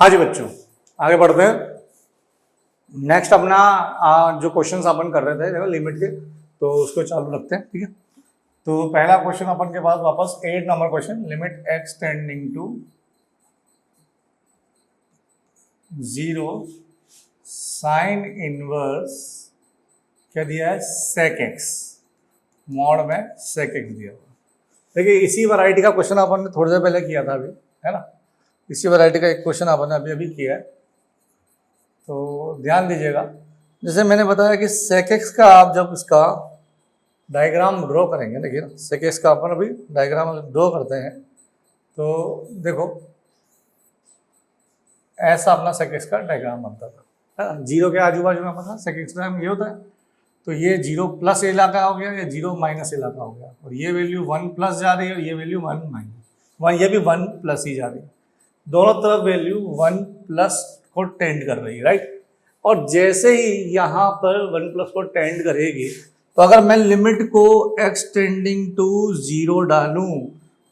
हाँ जी बच्चों, आगे बढ़ते हैं। नेक्स्ट अपना जो क्वेश्चंस अपन कर रहे थे देखो लिमिट के, तो उसको चालू रखते हैं। ठीक है, तो पहला क्वेश्चन अपन के पास वापस 8 number question, limit x tending to 0 sine inverse क्या दिया है, sec x, मॉड में sec x दिया हुआ। देखिए इसी वैरायटी का क्वेश्चन अपन ने थोड़ी देर पहले किया था अभी, है ना। इसी वैरायटी का एक क्वेश्चन अपन ने अभी किया है, तो ध्यान दीजिएगा। जैसे मैंने बताया कि sec x का आप जब इसका डायग्राम ड्रॉ करेंगे, देखिए ना sec x का अपन अभी डायग्राम ड्रॉ करते हैं, तो देखो ऐसा अपना sec x का डायग्राम बनता था, है ना। जीरो के आजू बाजू में अपना sec x का ये होता है, तो ये 0 प्लस इलाका हो गया, या 0 माइनस इलाका हो गया, और ये वैल्यू 1 प्लस जा रही है और ये वैल्यू 1 माइनस, ये भी 1 प्लस ही जा रही है, दोनों तरफ वैल्यू 1 प्लस को टेंड कर रही है, राइट। और जैसे ही यहाँ पर 1 प्लस को टेंड करेगी, तो अगर मैं लिमिट को x टेंडिंग टू 0 डालूं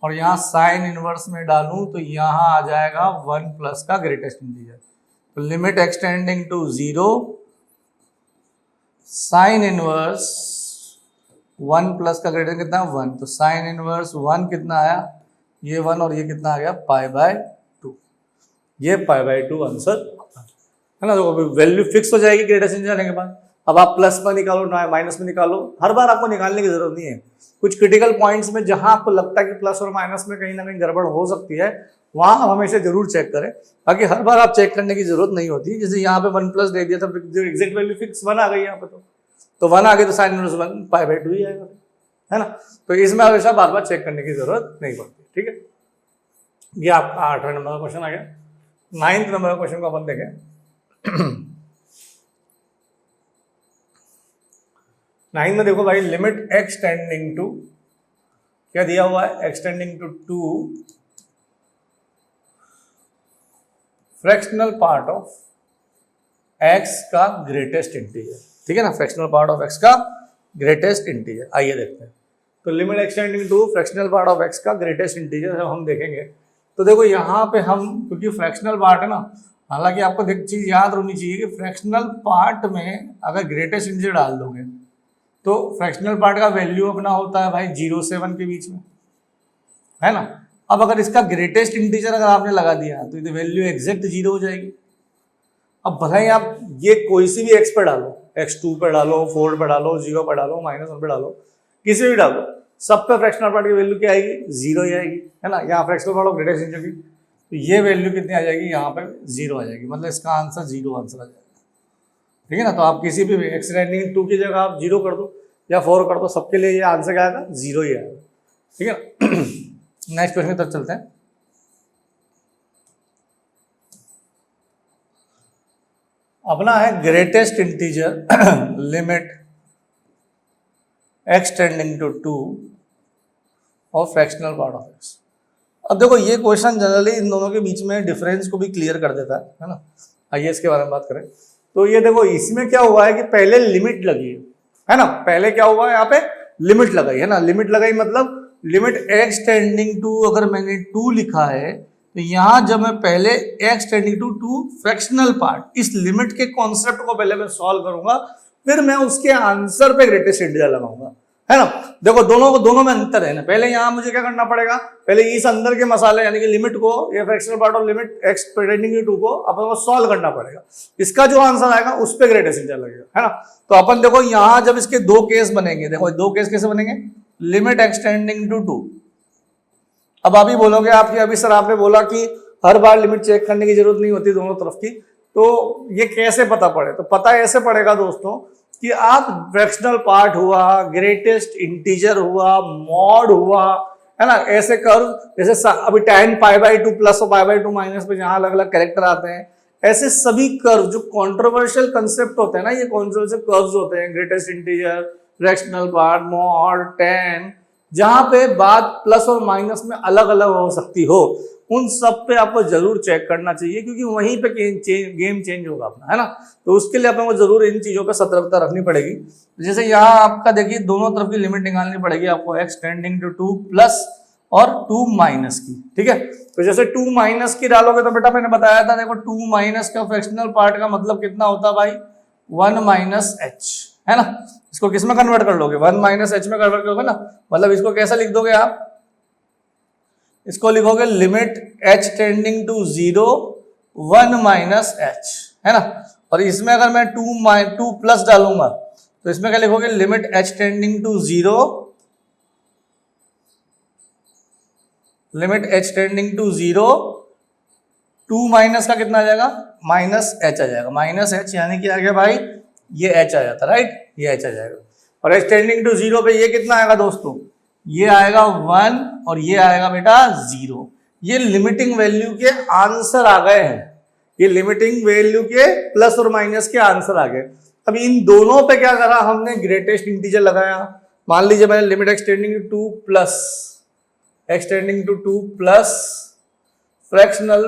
और यहाँ साइन इनवर्स में डालूं, तो यहाँ आ जाएगा 1 प्लस का ग्रेटेस्ट इंटीजर। तो limit x tending to 0 sine inverse 1 plus का ग्रेटर कितना 1, तो साइन इनवर्स 1 कितना आया, ये 1 और ये कितना आ गया π/2, ये π/2 आंसर है ना। तो वैल्यू फिक्स हो जाएगी ग्रेटेस्ट इंटीजर आने के बाद। अब आप प्लस में निकालो ना माइनस में निकालो, हर बार आपको निकालने की जरूरत नहीं है। कुछ क्रिटिकल पॉइंट्स में जहां आपको लगता है कि प्लस और माइनस में कहीं ना कहीं गड़बड़ हो सकती है, वहां आप हमेशा जरूर चेक करें, बाकी हर बार आप चेक करने की जरूरत नहीं होती। जैसे यहाँ पे 1 प्लस दे दिया था, एग्जैक्ट वैल्यू फिक्स 1 आ गई यहाँ पे, तो 1 आ गई तो साइन इनवर्स 1 π/2 ही आएगा, है ना। तो इसमें हमेशा बार बार चेक करने की जरूरत नहीं पड़ती। ठीक है, ये आपका 8वें नंबर का क्वेश्चन आ गया। 9th नंबर का क्वेश्चन को अपन देखें। 9 में देखो भाई, लिमिट x टेंडिंग टू क्या दिया हुआ है, x tending to 2 fractional part of x का ग्रेटेस्ट इंटीजर। ठीक है ना, फ्रैक्शनल पार्ट ऑफ x का ग्रेटेस्ट इंटीजर। आइए देखते हैं। तो limit x tending to fractional part of x का ग्रेटेस्ट इंटीजर जब हम देखेंगे, तो देखो यहाँ पे हम, क्योंकि फ्रैक्शनल पार्ट है ना, हालांकि आपको एक चीज याद रखनी चाहिए कि फ्रैक्शनल पार्ट में अगर ग्रेटेस्ट इंटीजर डाल दोगे, तो फ्रैक्शनल पार्ट का वैल्यू अपना होता है भाई 0 से 1 के बीच में, है ना। अब अगर इसका ग्रेटेस्ट इंटीजर अगर आपने लगा दिया, तो ये वैल्यू एग्जैक्ट 0 हो जाएगी। अब भले ही आप ये कोई सी भी x पे डालो, x2 पे डालो, 4 पे डालो, 0 पे डालो, -1 पे डालो, किसी भी डालो, सब पे फ्रैक्शनल पार्ट की वैल्यू क्या आएगी, 0 ही आएगी, है ना। यहाँ fractional part of greatest integer की, तो ये वैल्यू कितनी आ जाएगी, यहाँ पे 0 आ जाएगी, मतलब इसका आंसर 0 आंसर आ जाएगा। ठीक है ना। तो आप किसी भी x टेंडिंग 2 की जगह आप 0 कर दो या 4 कर दो, सबके लिए ये आंसर क्या आएगा, 0 ही आएगा। ठीक है ना। नेक्स्ट क्वेश्चन की तरफ चलते हैं। अपना है greatest integer limit x tending to 2 और फ्रैक्शनल पार्ट ऑफ x। अब देखो ये क्वेश्चन जनरली इन दोनों के बीच में डिफरेंस को भी क्लियर कर देता है ना। आइए इसके बारे में बात करें। तो ये देखो इसमें क्या हुआ है कि पहले लिमिट लगी है ना, पहले क्या हुआ है, यहाँ पे लिमिट लगाई है ना। लिमिट लगाई मतलब लिमिट x टेंडिंग टू, अगर मैंने 2 लिखा है, तो यहां जब मैं पहले x tending to 2 fractional part, इस लिमिट के कॉन्सेप्ट को पहले मैं सॉल्व करूंगा, फिर मैं उसके आंसर पे ग्रेटेस्ट इंटीजर लगाऊंगा, है ना। देखो दोनों में अंतर है ना। पहले यहाँ मुझे क्या करना पड़ेगा, पहले इस अंदर के मसाले यानी कि लिमिट को, ये fractional part of limit x tending to 2 को अपन को सॉल्व करना पड़ेगा। इसका जो आंसर आएगा उस पे ग्रेटेस्ट इंटीजर लगेगा, है ना। तो अपन देखो यहाँ जब इसके 2 केस बनेंगे, देखो 2 केस कैसे बनेंगे, लिमिट x टेंडिंग टू 2। अब अभी बोलोगे आपकी, अभी सर आपने बोला कि हर बार लिमिट चेक करने की जरूरत नहीं होती दोनों तरफ की, तो ये कैसे पता पड़े, तो पता ऐसे पड़ेगा दोस्तों कि आप फ्रैक्शनल पार्ट हुआ, ग्रेटेस्ट इंटीजर हुआ, मॉड हुआ, है ना, ऐसे कर्व, जैसे अभी tan π/2 प्लस और π/2 माइनस पे जहां अलग अलग कैरेक्टर आते हैं, ऐसे सभी कर्व जो कंट्रोवर्शियल कंसेप्ट होते हैं ना, ये कंट्रोवर्शियल कर्व्स होते हैं, greatest integer, fractional part, mod, tan, जहां पे बात प्लस और माइनस में अलग अलग हो सकती हो, उन सब पे आपको जरूर चेक करना चाहिए, क्योंकि वहीं पे गेम चेंज होगा अपना, है ना। तो उसके लिए अपन को जरूर इन चीजों पे सतर्कता रखनी पड़ेगी। जैसे यहाँ आपका देखिए दोनों तरफ की लिमिट निकालनी पड़ेगी आपको, x टेंडिंग टू 2 प्लस और 2 माइनस की, ठीक है। तो जैसे 2 माइनस की डालोगे तो बेटा मैंने बताया था, देखो 2 माइनस का फ्रैक्शनल पार्ट का मतलब कितना होता है भाई, 1 माइनस एच, है ना। इसको किस में कन्वर्ट कर लोगे, 1 माइनस एच में कन्वर्ट करोगे ना, मतलब इसको कैसे लिख दोगे आप, इसको लिखोगे limit H tending to 0 1 minus H, है ना। और इसमें अगर मैं 2 प्लस डालूंगा तो इसमें क्या लिखोगे, limit H tending to 0 limit H tending to 0 2 minus का कितना आ जाएगा, माइनस एच आ जाएगा, माइनस एच यानी कि आ गया भाई ये एच आ जाता, राइट, ये एच आ जाएगा। और एच टेंडिंग टू 0 पे ये कितना आएगा दोस्तों, ये आएगा 1 और ये आएगा बेटा 0। ये लिमिटिंग वैल्यू के आंसर आ गए हैं, ये लिमिटिंग वैल्यू के प्लस और माइनस के आंसर आ गए। अब इन दोनों पे क्या करा हमने, ग्रेटेस्ट इंटीजर लगाया। मान लीजिए मैंने limit x tending to 2 plus x tending to 2 plus fractional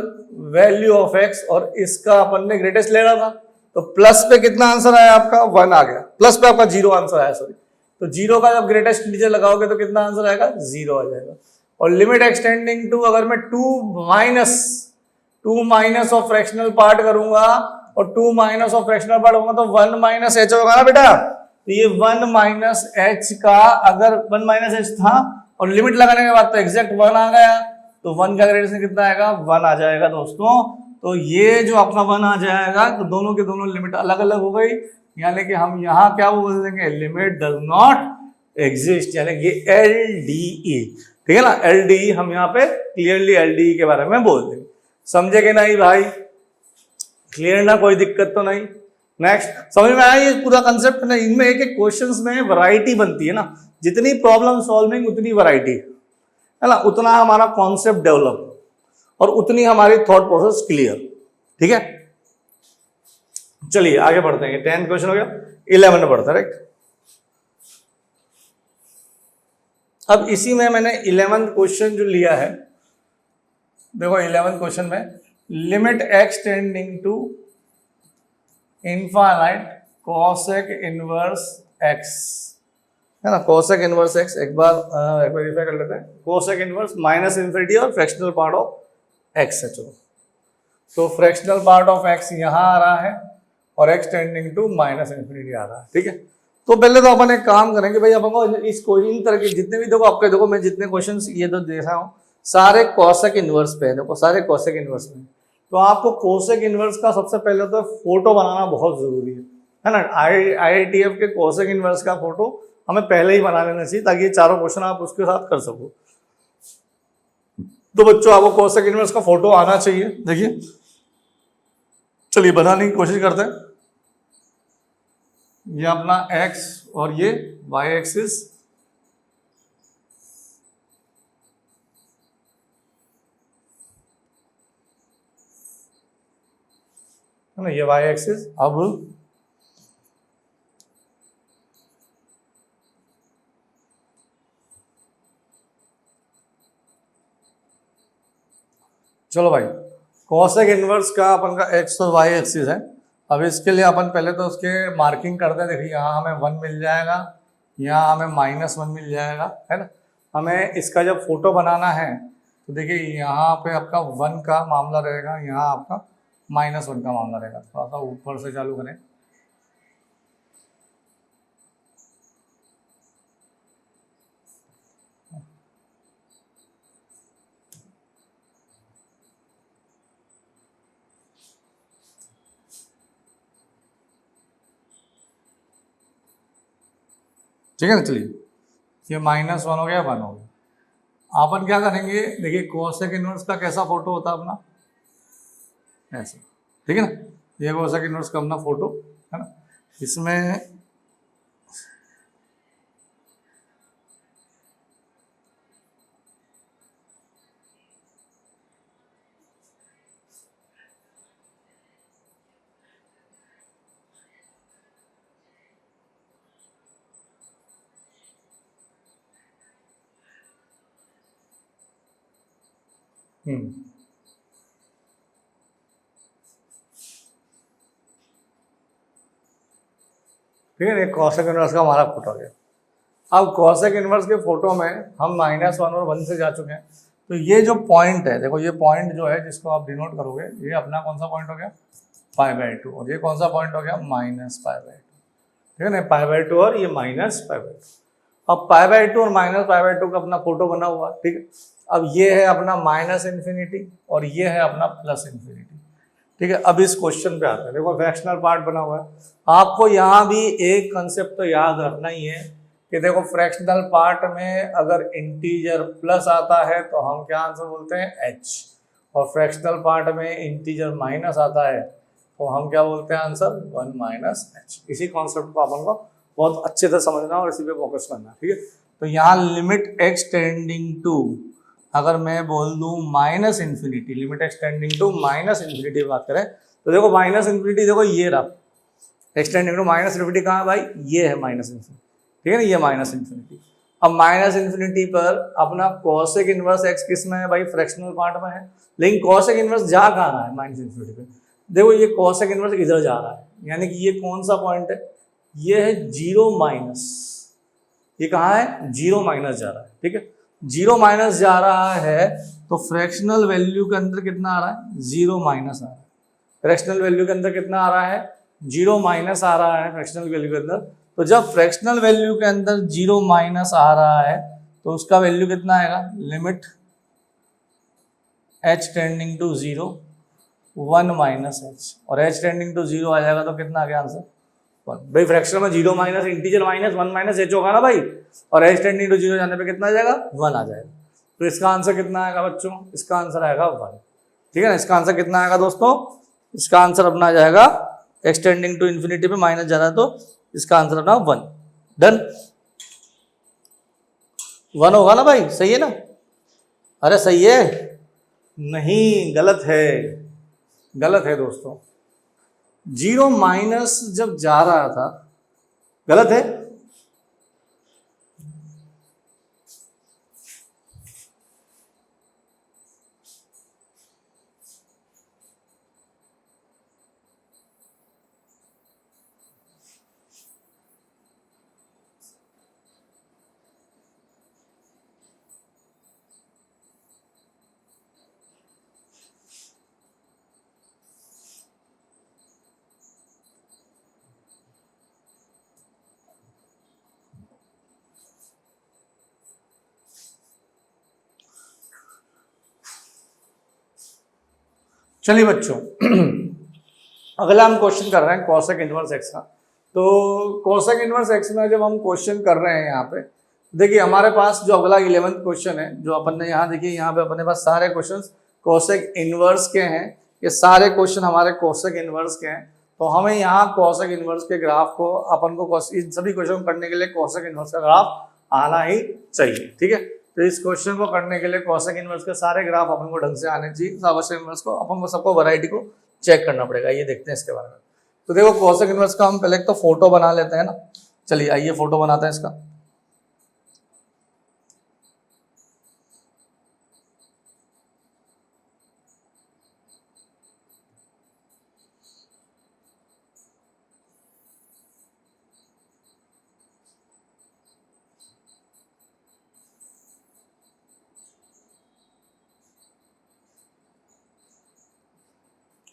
value of x, और इसका अपन ने ग्रेटेस्ट ले रहा था, तो प्लस पे कितना आंसर आया आपका, 1 आ गया, प्लस पे आपका 0 आंसर आया, सॉरी। तो 0 का जब ग्रेटेस्ट इंटीजर लगाओगे तो कितना आंसर आएगा, 0 आ जाएगा। और लिमिट एक्सटेंडिंग टू, अगर मैं 2 माइनस ऑफ फ्रैक्शनल पार्ट करूंगा और 2 माइनस ऑफ फ्रैक्शनल पार्ट होगा तो 1 माइनस एच होगा ना बेटा। तो ये 1 माइनस एच का, अगर 1 माइनस एच था और लिमिट लगाने के बाद तो एग्जैक्ट 1 आ गया, तो 1 का ग्रेडेशन कितना आएगा, 1 आ जाएगा दोस्तों। तो ये जो आपका 1 आ जाएगा, तो दोनों के दोनों लिमिट अलग अलग हो गई, यानी कि हम यहाँ क्या बोल देंगे, लिमिट डज नॉट एग्जिस्ट, यानी कि LDE, ठीक है ना, LDE हम यहाँ पे क्लियरली LDE के बारे में बोल देंगे। समझे कि नहीं भाई, क्लियर ना, कोई दिक्कत तो नहीं। नेक्स्ट, समझ में आया ये पूरा कंसेप्ट ना। इनमें एक एक क्वेश्चंस में वैरायटी बनती है ना, जितनी प्रॉब्लम सॉल्विंग उतनी वैरायटी, है ना, उतना हमारा कॉन्सेप्ट डेवलप और उतनी हमारी थॉट प्रोसेस क्लियर, ठीक है। चलिए आगे बढ़ते हैं, 10th क्वेश्चन हो गया, 11 बढ़ता है, राइट। अब इसी में मैंने 11th क्वेश्चन जो लिया है, देखो 11th क्वेश्चन में limit x tending to infinite cosec inverse x, है ना, कोसेक इनवर्स एक्स, एक बार वेरीफाई कर लेते हैं, कोसेक इनवर्स माइनस इन्फिनिटी और फ्रैक्शनल पार्ट ऑफ एक्स है। चलो, तो फ्रैक्शनल पार्ट ऑफ एक्स यहाँ आ रहा है और x tending to minus infinity आ रहा है, ठीक है। तो पहले तो अपन एक काम करेंगे भाई, अपन इस इन तरह के जितने भी, देखो आपके, देखो मैं जितने क्वेश्चन ये तो देखा हूँ सारे कोसेक इनवर्स पे है, देखो सारे कोसेक इनवर्स में। तो आपको कोसेक इनवर्स का सबसे पहले तो फोटो बनाना बहुत जरूरी है ना। IITF के कोसेक इनवर्स का फोटो हमें पहले ही बना लेना चाहिए, ताकि ये चारों क्वेश्चन आप उसके साथ कर सको। तो बच्चों आपको कोसेक इनवर्स का फोटो आना चाहिए, देखिए, चलिए बनाने की कोशिश करते हैं। ये अपना x और ये y एक्सिस, है ना, ये y एक्सिस। अब चलो भाई, कोसेक इनवर्स का अपन का x और y एक्सिस है। अब इसके लिए अपन पहले तो उसके मार्किंग करते हैं। देखिए यहाँ हमें 1 मिल जाएगा, यहाँ हमें -1 मिल जाएगा, है ना। हमें इसका जब फोटो बनाना है तो देखिए यहाँ पे आपका 1 का मामला रहेगा, यहाँ आपका -1 का मामला रहेगा। थोड़ा सा ऊपर से चालू करें, ठीक है ना। चलिए ये -1 हो गया, 1 हो गया। अपन क्या करेंगे, देखिए कोसेक इनवर्स का कैसा फोटो होता है अपना, ऐसा, ठीक है ना। ये कोसेक इनवर्स का अपना फोटो है ना, इसमें ठीक है, कोसेक इनवर्स का हमारा फोटो आ गया। अब कॉसेक इनवर्स के फोटो में हम -1 और 1 से जा चुके हैं, तो ये जो पॉइंट है, देखो ये पॉइंट जो है जिसको आप डिनोट करोगे, ये अपना कौन सा पॉइंट हो गया, π/2, और ये कौन सा पॉइंट हो गया, -π/2, ठीक है ना, π/2 और ये -π/2। अब π/2 और -π/2 का अपना फोटो बना हुआ, ठीक है। अब ये है अपना -∞ और ये है अपना +∞, ठीक है। अब इस क्वेश्चन पे आते हैं, देखो फ्रैक्शनल पार्ट बना हुआ है। आपको यहाँ भी एक कंसेप्ट तो याद रखना ही है कि देखो फ्रैक्शनल पार्ट में अगर इंटीजर प्लस आता है तो हम क्या आंसर बोलते हैं, h, और फ्रैक्शनल पार्ट में इंटीजर माइनस आता है तो हम क्या बोलते हैं, आंसर 1 - h। इसी कॉन्सेप्ट को अपन को बहुत अच्छे से समझना और इसी पे फोकस करना, ठीक है। तो यहाँ लिमिट x टेंडिंग टू, अगर मैं बोल दूं -∞, लिमिट x टेंडिंग टू -∞ बात करें तो देखो -∞, देखो ये रहा x टेंडिंग टू -∞, कहाँ है भाई, ये है -∞, ठीक है ना, ये -∞। अब -∞ पर अपना कॉसेक इनवर्स x किस में है भाई, फ्रैक्शनल पार्ट में है, लेकिन कॉसेक इनवर्स जा कहाँ रहा है, -∞ पे। देखो ये कॉसेक इनवर्स इधर जा रहा है, यानी कि ये कौन सा पॉइंट है, ये है 0-, ये कहाँ है, 0- जा रहा है, ठीक है। 0- जा रहा है तो फ्रैक्शनल वैल्यू के अंदर कितना आ रहा है, 0- आ रहा है। फ्रैक्शनल वैल्यू के अंदर कितना आ रहा है, 0- आ रहा है फ्रैक्शनल वैल्यू के अंदर। तो जब फ्रैक्शनल वैल्यू के अंदर 0- आ रहा है तो उसका वैल्यू कितना आएगा, limit h tending to 0, 1 - h, और h टेंडिंग टू 0 आ जाएगा तो कितना आ गया आंसर, 1। भाई फ्रैक्शन में 0- इंटीजर -1 - h होगा ना भाई, और h टेंडिंग टू 0 जाने पे कितना आ जाएगा, 1 आ जाएगा। तो इसका आंसर कितना आएगा बच्चों, इसका आंसर आएगा 1, ठीक है ना। इसका आंसर कितना आएगा दोस्तों, इसका आंसर अपना आ जाएगा, x टेंडिंग टू इन्फिनिटी पे माइनस जा रहा है तो इसका आंसर अपना 1। डन, 1 होगा ना भाई, सही है ना, अरे सही है, नहीं गलत है, गलत है दोस्तों। 0- जब जा रहा था, गलत है, चलिए बच्चों अगला हम क्वेश्चन कर रहे हैं कॉसेक इनवर्स x का। तो कॉसेक इनवर्स x में जब हम क्वेश्चन कर रहे हैं यहाँ पे, देखिए हमारे पास जो अगला 11th क्वेश्चन है जो अपन ने यहाँ देखिए, यहाँ पे अपने पास सारे क्वेश्चन कॉसेक इनवर्स के हैं, ये सारे क्वेश्चन हमारे कॉसेक इनवर्स के हैं। तो हमें यहाँ कॉसेक इनवर्स के ग्राफ को अपन को इन सभी क्वेश्चन करने के लिए कॉसेक इनवर्स का ग्राफ आना ही चाहिए, ठीक है। तो इस क्वेश्चन को करने के लिए कॉसेक इनवर्स के सारे ग्राफ अपन को ढंग से आने चाहिए। कॉसेक इनवर्स को अपन को सबको वैरायटी को चेक करना पड़ेगा, ये देखते हैं इसके बारे में। तो देखो कॉसेक इनवर्स का हम पहले तो फोटो बना लेते हैं ना, चलिए आइए फोटो बनाते हैं इसका।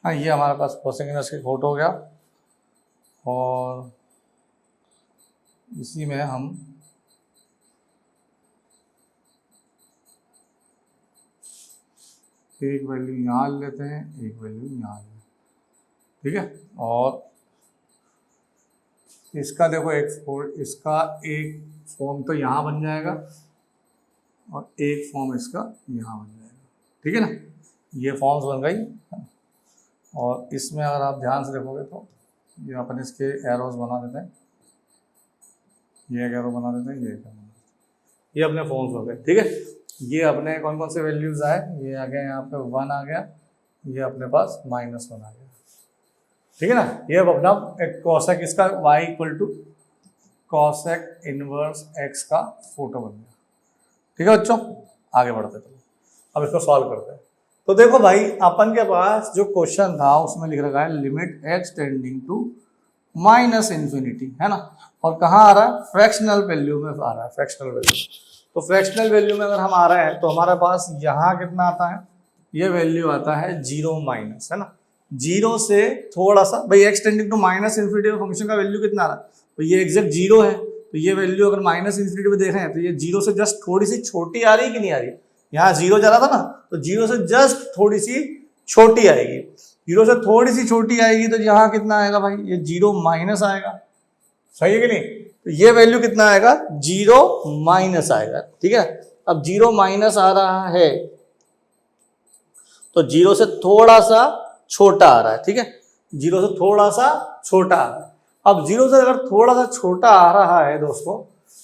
हाँ ये हमारे पास कॉसेक इनवर्स की फोटो हो गया, और इसी में हम एक वैल्यू यहाँ लेते हैं, एक वैल्यू यहाँ लेते हैं, ठीक है। और इसका देखो इसका एक फॉर्म तो यहाँ बन जाएगा और एक फॉर्म इसका यहाँ बन जाएगा, ठीक है ना, ये फॉर्म्स बन गई। और इसमें अगर आप ध्यान से देखोगे तो ये अपन इसके एरोज बना देते हैं, ये एक एरो बना देते हैं, ये एक एरो, ये अपने फॉर्म्स हो गए, ठीक है। ये अपने कौन कौन से वैल्यूज आए, ये आ गया यहाँ पे 1 आ गया, ये अपने पास -1 आ गया, ठीक है ना। ये अब अपना एक कॉसेक इसका y = कॉसेक इनवर्स x का फोटो बन गया, ठीक है बच्चों। आगे बढ़ते थे, अब इसको सॉल्व करते हैं। तो देखो भाई अपन के पास जो क्वेश्चन था उसमें लिख रखा है लिमिट x टेंडिंग टू -∞, है ना। और कहाँ आ रहा है, फ्रैक्शनल वैल्यू में आ रहा है, फ्रैक्शनल वैल्यू। तो फ्रैक्शनल वैल्यू में अगर हम आ रहे हैं तो हमारे पास यहाँ कितना आता है, ये वैल्यू आता है 0 माइनस, है ना, 0 से थोड़ा सा, भाई x tending to minus infinity function का वैल्यू कितना आ रहा है, तो ये एग्जैक्ट 0 है, तो ये वैल्यू अगर माइनस इन्फिनिटी में देख रहे हैं तो ये 0 से जस्ट थोड़ी सी छोटी आ रही है कि नहीं आ रही है, यहाँ 0 जा रहा था ना, तो 0 से जस्ट थोड़ी सी छोटी आएगी, 0 से थोड़ी सी छोटी आएगी तो यहाँ कितना आएगा भाई, ये 0 माइनस आएगा, सही है कि नहीं, तो ये वैल्यू कितना आएगा, 0 माइनस आएगा, ठीक है। अब 0 माइनस आ रहा है तो 0 से थोड़ा सा छोटा आ रहा है, ठीक है, 0 से थोड़ा सा छोटा आ रहा है। अब 0 से अगर थोड़ा सा छोटा आ रहा है दोस्तों,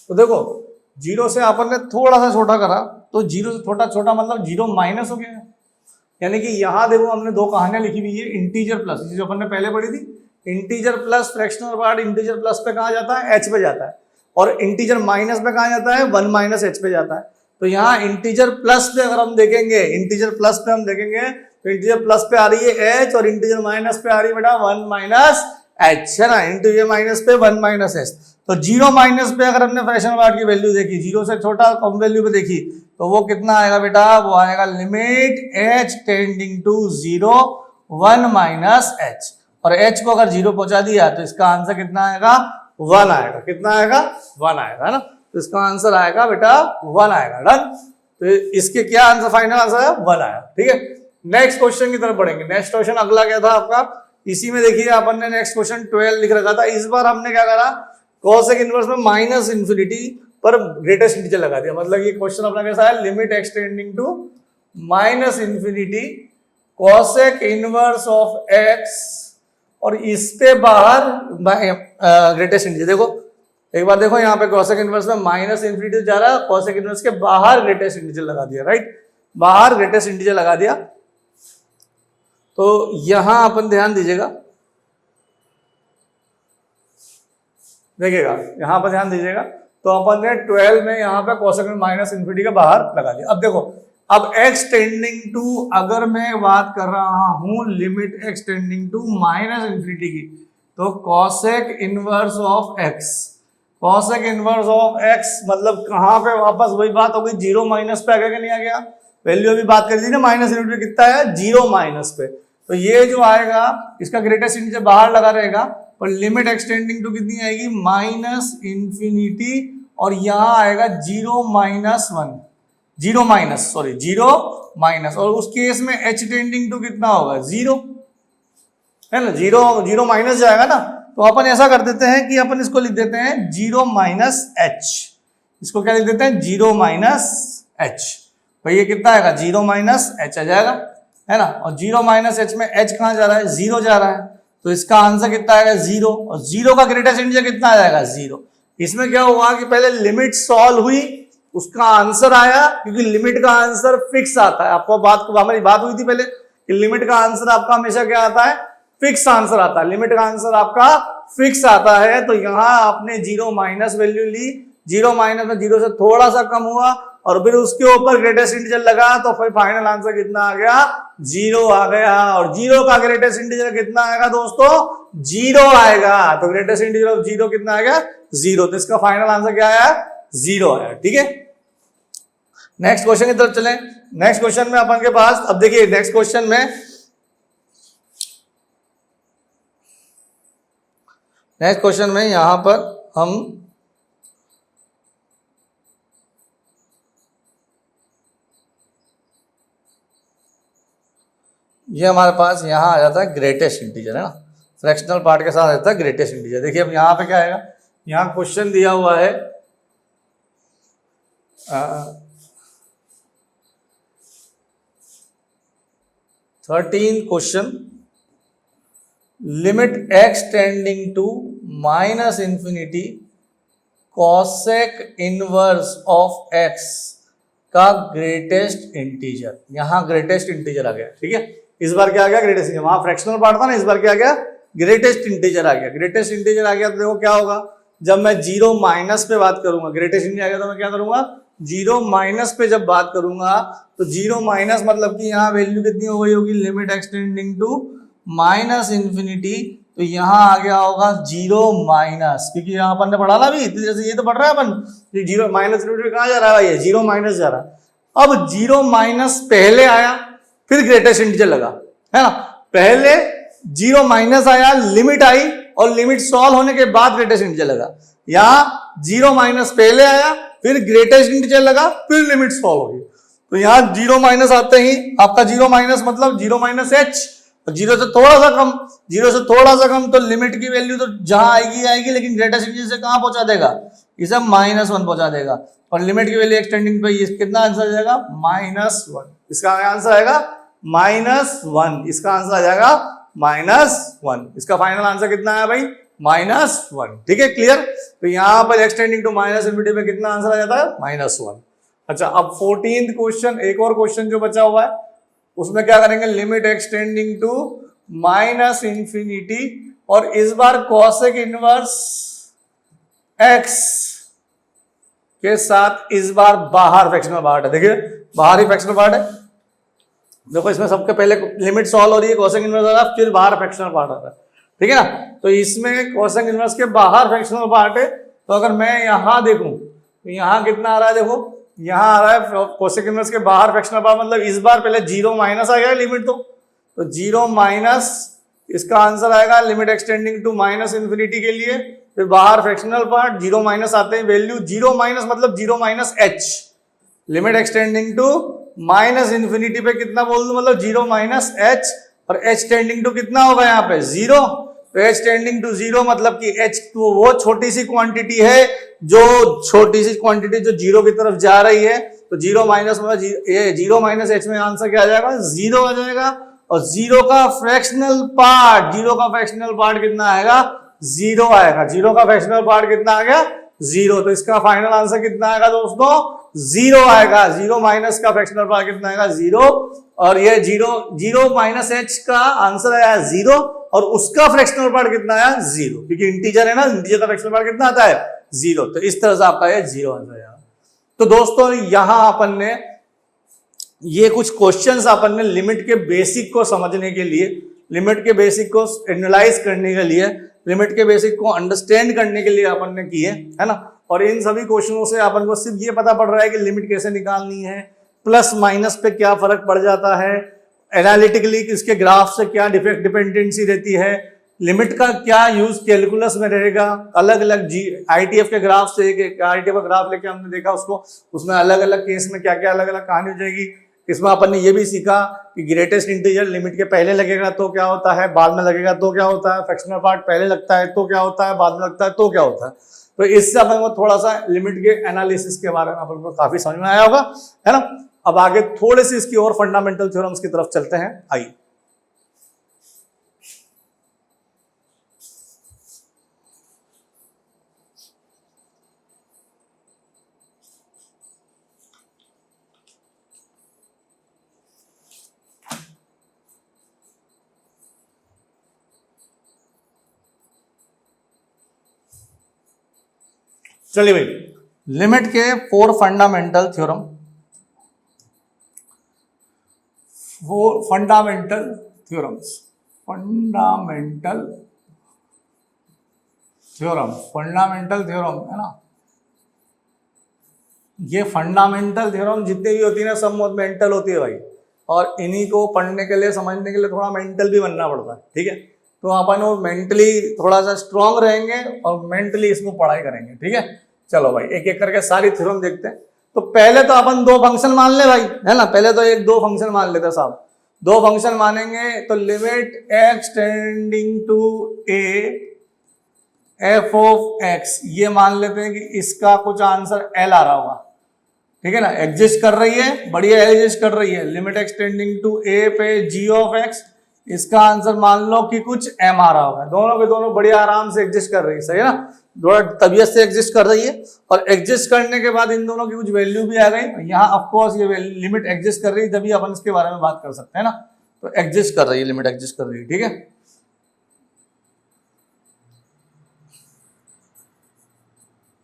तो देखो 0 से अपन ने थोड़ा सा छोटा करा तो 0 से छोटा छोटा मतलब 0 माइनस हो गया, यानी कि यहाँ देखो हमने दो कहानियां लिखी हुई है, इंटीजर प्लस, जो अपन ने पहले पढ़ी थी, integer plus fractional part integer plus पे कहाँ जाता है, h पे जाता है, और इंटीजर माइनस पे कहाँ जाता है, 1 माइनस h पे जाता है। तो यहाँ इंटीजर प्लस पे अगर हम देखेंगे, इंटीजर प्लस पे हम देखेंगे तो इंटीजर प्लस पे आ रही है h और इंटीजर माइनस पे आ रही है बेटा 1 माइनस h, है ना, इंटीजर माइनस पे 1 माइनस h। तो 0 माइनस पे अगर हमने फ्रैक्शनल पार्ट की वैल्यू देखी, 0 से छोटा कम वैल्यू पे देखी, तो वो कितना आएगा बेटा, वो आएगा limit h tending to 0 1 minus h, और h को अगर 0 पहुंचा दिया तो इसका आंसर कितना आएगा, 1 आएगा, कितना आएगा, 1 आएगा, है ना, तो इसका आंसर आएगा बेटा 1 आएगा, डन। तो इसके क्या आंसर, फाइनल आंसर है 1 आया, ठीक है। नेक्स्ट क्वेश्चन की तरफ बढ़ेंगे। नेक्स्ट क्वेश्चन अगला क्या था आपका, इसी में देखिए अपन ने नेक्स्ट क्वेश्चन 12 लिख रखा था, इस बार हमने क्या करा, कॉसेक इनवर्स में माइनस इन्फिनिटी पर ग्रेटेस्ट इंटीजर लगा दिया, मतलब ये क्वेश्चन अपना कैसा है, limit x tending to minus infinity cosec inverse of x, और इसके बाहर ग्रेटेस्ट इंटीजर। देखो एक बार देखो यहाँ पे कॉसेक इनवर्स में माइनस इन्फिनिटी जा रहा है, कॉसेक इनवर्स के बाहर ग्रेटेस्ट इंटीजर लगा दिया, राइट, बाहर ग्रेटेस्ट इंटीजर लगा दिया। तो यहां अपन ध्यान दीजिएगा, देखिएगा यहां पर ध्यान दीजिएगा, तो अपन ने 12 में यहाँ पे कॉसेक में माइनस इन्फिनिटी के बाहर लगा दिया। अब देखो, अब x टेंडिंग टू अगर मैं बात कर रहा हूं limit x tending to minus infinity की, तो cosec inverse of x, cosec inverse of x मतलब कहां पे वापस वही बात हो गई, 0 माइनस पे आ गया कि नहीं आ गया, वैल्यू अभी बात कर दी ना, माइनस इन्फिनिटी कितना है, 0 माइनस पे, तो ये जो आएगा इसका ग्रेटेस्ट इंटीजर बाहर लगा रहेगा, पर लिमिट x टेंडिंग टू कितनी आएगी, माइनस इन्फिनिटी, और यहाँ आएगा 0 माइनस 1, 0 माइनस, सॉरी 0 माइनस, और उस केस में h टेंडिंग टू कितना होगा, 0, है ना, 0 माइनस जाएगा ना, तो अपन ऐसा कर देते हैं कि अपन इसको लिख देते हैं 0 माइनस h, इसको क्या लिख देते हैं, 0 माइनस h, भाई ये कितना आएगा, 0 माइनस h आ जाएगा, है ना, और 0 माइनस h में h कहाँ जा रहा है, 0 जा रहा है, तो इसका आंसर कितना आएगा, 0, और 0 का ग्रेटेस्ट इंटीजर कितना आ जाएगा, 0। इसमें क्या हुआ कि पहले लिमिट सॉल्व हुई, उसका आंसर आया, क्योंकि लिमिट का आंसर फिक्स आता है, आपको हमारी बात हुई थी पहले कि लिमिट का आंसर आपका हमेशा क्या आता है, फिक्स आंसर आता है, लिमिट का आंसर आपका फिक्स आता है। तो यहाँ आपने 0 माइनस वैल्यू ली, 0 माइनस में 0 से थोड़ा सा कम हुआ, और फिर उसके ऊपर ग्रेटेस्ट इंटीजर लगा, तो फिर फाइनल आंसर कितना आ गया, 0 आ गया, और 0 का ग्रेटेस्ट इंटीजर कितना आएगा दोस्तों, 0 आएगा, तो ग्रेटेस्ट इंटीजर ऑफ 0 कितना आ गया, 0, तो इसका फाइनल आंसर क्या आया, 0 आया, ठीक है। नेक्स्ट क्वेश्चन की तरफ चलें। नेक्स्ट क्वेश्चन में अपन के पास, अब देखिए नेक्स्ट क्वेश्चन में यहां पर हम ये हमारे पास यहां आ जाता है ग्रेटेस्ट इंटीजर, है ना, फ्रैक्शनल पार्ट के साथ रहता है ग्रेटेस्ट इंटीजर। देखिए अब यहां पे क्या आएगा, यहां क्वेश्चन दिया हुआ है 13 question, limit x tending to minus infinity cosec inverse of x का ग्रेटेस्ट इंटीजर, यहां ग्रेटेस्ट इंटीजर आ गया, ठीक है। इस बार क्या आ गया, ग्रेटेस्ट इंटीजर, वहां फ्रैक्शनल पार्ट था ना, इस बार क्या आ गया, ग्रेटेस्ट इंटीजर आ गया। ग्रेटेस्ट इंटीजर आ गया तो देखो क्या होगा, जब मैं 0 माइनस पे बात करूंगा, ग्रेटेस्ट इंटीजर आ गया तो मैं क्या करूंगा, 0 माइनस पे जब बात करूंगा, तो 0 माइनस मतलब कि यहाँ वैल्यू कितनी हो गई होगी, limit x tending to minus infinity, तो यहाँ आ गया होगा 0 माइनस, क्योंकि यहाँ अपन ने पढ़ा ना अभी, जैसे ये तो पढ़ रहा है अपन, 0 माइनस लिमिट कहाँ जा रहा है, ये 0 माइनस जा रहा है। अब 0 माइनस पहले आया फिर ग्रेटेस्ट इंटीजर लगा, है ना, पहले 0 माइनस आया, लिमिट आई, और लिमिट सॉल्व होने के बाद ग्रेटेस्ट इंटीजर लगा। यहाँ 0 माइनस पहले आया फिर ग्रेटेस्ट इंटीजर लगा फिर लिमिट सॉल्व होगी। तो यहाँ 0 माइनस आते ही आपका 0 माइनस मतलब 0 माइनस h, 0 से थोड़ा सा कम, 0 से थोड़ा सा कम, तो लिमिट की वैल्यू तो जहां आएगी आएगी, लेकिन ग्रेटेस्ट इंटीजर से कहां पहुंचा देगा, इसे -1 पहुंचा देगा, और लिमिट की वैल्यू एक्सटेंडिंग पे कितना आंसर आ जाएगा, -1। इसका आंसर आएगा -1, इसका आंसर आ जाएगा -1। इसका फाइनल आंसर कितना है भाई, -1। ठीक है, क्लियर। तो यहाँ पर एक्सटेंडिंग टू माइनस इनफिनिटी में कितना आंसर आ जाता है, -1। अच्छा, अब 14th क्वेश्चन, एक और क्वेश्चन जो बचा हुआ है उसमें क्या करेंगे, limit x tending to minus infinity, और इस बार कॉसेक इनवर्स x के साथ इस बार बाहर फ्रैक्शनल पार्ट है। देखिए बाहर ही फ्रैक्शनल पार्ट है, देखो इसमें सबके पहले लिमिट सॉल्व हो रही है, कॉसेक इनवर्स आ रहा है, फिर बाहर फ्रैक्शनल पार्ट आता है, ठीक है ना। तो इसमें कॉसेक इनवर्स के बाहर फ्रैक्शनल पार्ट है, तो अगर मैं यहां देखूं तो यहां कितना आ रहा है, देखो यहां आ रहा है कॉसेक इनवर्स के बाहर फ्रैक्शनल पार्ट, मतलब इस बार पहले 0 माइनस आ गया लिमिट, तो 0 माइनस, इसका आंसर आएगा limit x tending to minus infinity के लिए, फिर बाहर फ्रैक्शनल पार्ट 0 माइनस आते हैं, वैल्यू 0 माइनस मतलब 0 minus h, limit x tending to minus infinity पे कितना बोल दूं, मतलब 0 माइनस h, और h टेंडिंग टू कितना होगा यहाँ पे 0, तो h टेंडिंग टू 0 मतलब कि h तो वो छोटी सी क्वांटिटी है, जो छोटी सी क्वांटिटी जो 0 की तरफ जा रही है, तो 0 माइनस मतलब ये 0 माइनस h में आंसर क्या आ जाएगा, 0 आ जाएगा, और 0 का फ्रैक्शनल पार्ट, 0 का फ्रैक्शनल पार्ट कितना आएगा, 0 आएगा, 0 का फ्रैक्शनल पार्ट कितना आ गया, 0, तो इसका फाइनल आंसर कितना आएगा दोस्तों, 0 आएगा। 0 माइनस का फ्रैक्शनल पार्ट कितना आएगा, 0, और ये 0 माइनस h का आंसर आया 0, और उसका फ्रैक्शनल पार्ट कितना आया, 0, क्योंकि इंटीजर है ना, इंटीजर का फ्रैक्शनल पार्ट कितना आता है, 0, तो इस तरह से आपका ये 0 आंसर आएगा। तो दोस्तों यहां अपन ने ये कुछ क्वेश्चंस अपन ने लिमिट के बेसिक को समझने के लिए, लिमिट के बेसिक को एनालाइज करने के लिए, लिमिट के बेसिक को अंडरस्टैंड करने के लिए अपन ने किए, है ना। और इन सभी क्वेश्चनों से अपन को सिर्फ ये पता पड़ रहा है कि लिमिट कैसे निकालनी है, प्लस माइनस पे क्या फर्क पड़ जाता है, एनालिटिकली इसके ग्राफ से क्या डिपेंडेंसी रहती है, लिमिट का क्या यूज कैलकुलस में रहेगा, अलग अलग आईटीएफ के ग्राफ से, एक आईटीएफ का ग्राफ लेके हमने देखा उसको, उसमें अलग अलग केस में क्या क्या अलग अलग कहानी हो जाएगी। इसमें अपन ने ये भी सीखा कि ग्रेटेस्ट इंटीजर लिमिट के पहले लगेगा तो क्या होता है, बाद में लगेगा तो क्या होता है, फ्रैक्शनल पार्ट पहले लगता है तो क्या होता है, बाद में लगता है तो क्या होता है। तो इससे अपन को थोड़ा सा लिमिट के एनालिसिस के बारे में अपन को काफी समझ में आया होगा, है ना। अब आगे थोड़े से इसकी और फंडामेंटल थ्योरम्स की तरफ चलते हैं, आइए। चलिए भाई, लिमिट के 4 fundamental theorem, 4 fundamental theorems, fundamental theorem है ना। ये फंडामेंटल थ्योरम जितनी भी होती है ना, सब बहुत मेंटल होती है भाई, और इन्हीं को पढ़ने के लिए, समझने के लिए थोड़ा मेंटल भी बनना पड़ता है, ठीक है। तो अपन वो मेंटली थोड़ा सा स्ट्रांग रहेंगे और मेंटली इसको पढ़ाई करेंगे, ठीक है। चलो भाई एक एक करके सारी थ्योरम देखते हैं। तो पहले तो अपन 2 फंक्शन मान ले भाई, है ना, पहले तो 2 फंक्शन मान लेते साहब। 2 फंक्शन मानेंगे तो limit x tending to a f of x, ये मान लेते हैं कि इसका कुछ आंसर l आ रहा होगा, ठीक है ना, एग्जिस्ट कर रही है, बढ़िया एग्जिस्ट कर रही है। Limit x tending to a पे g ऑफ x, इसका आंसर मान लो कि कुछ m आ रहा होगा। दोनों के दोनों बढ़िया आराम से एग्जिस्ट कर रही है, सही है ना, थोड़ा तबीयत से एग्जिस्ट कर रही है, और एग्जिस्ट करने के बाद इन दोनों की कुछ वैल्यू भी आ गई। यहाँ ऑफकोर्स ये लिमिट एग्जिस्ट कर रही है, तभी अपन इसके बारे में बात कर सकते हैं ना। तो एग्जिस्ट कर रही है, लिमिट एग्जिस्ट कर रही है, ठीक है।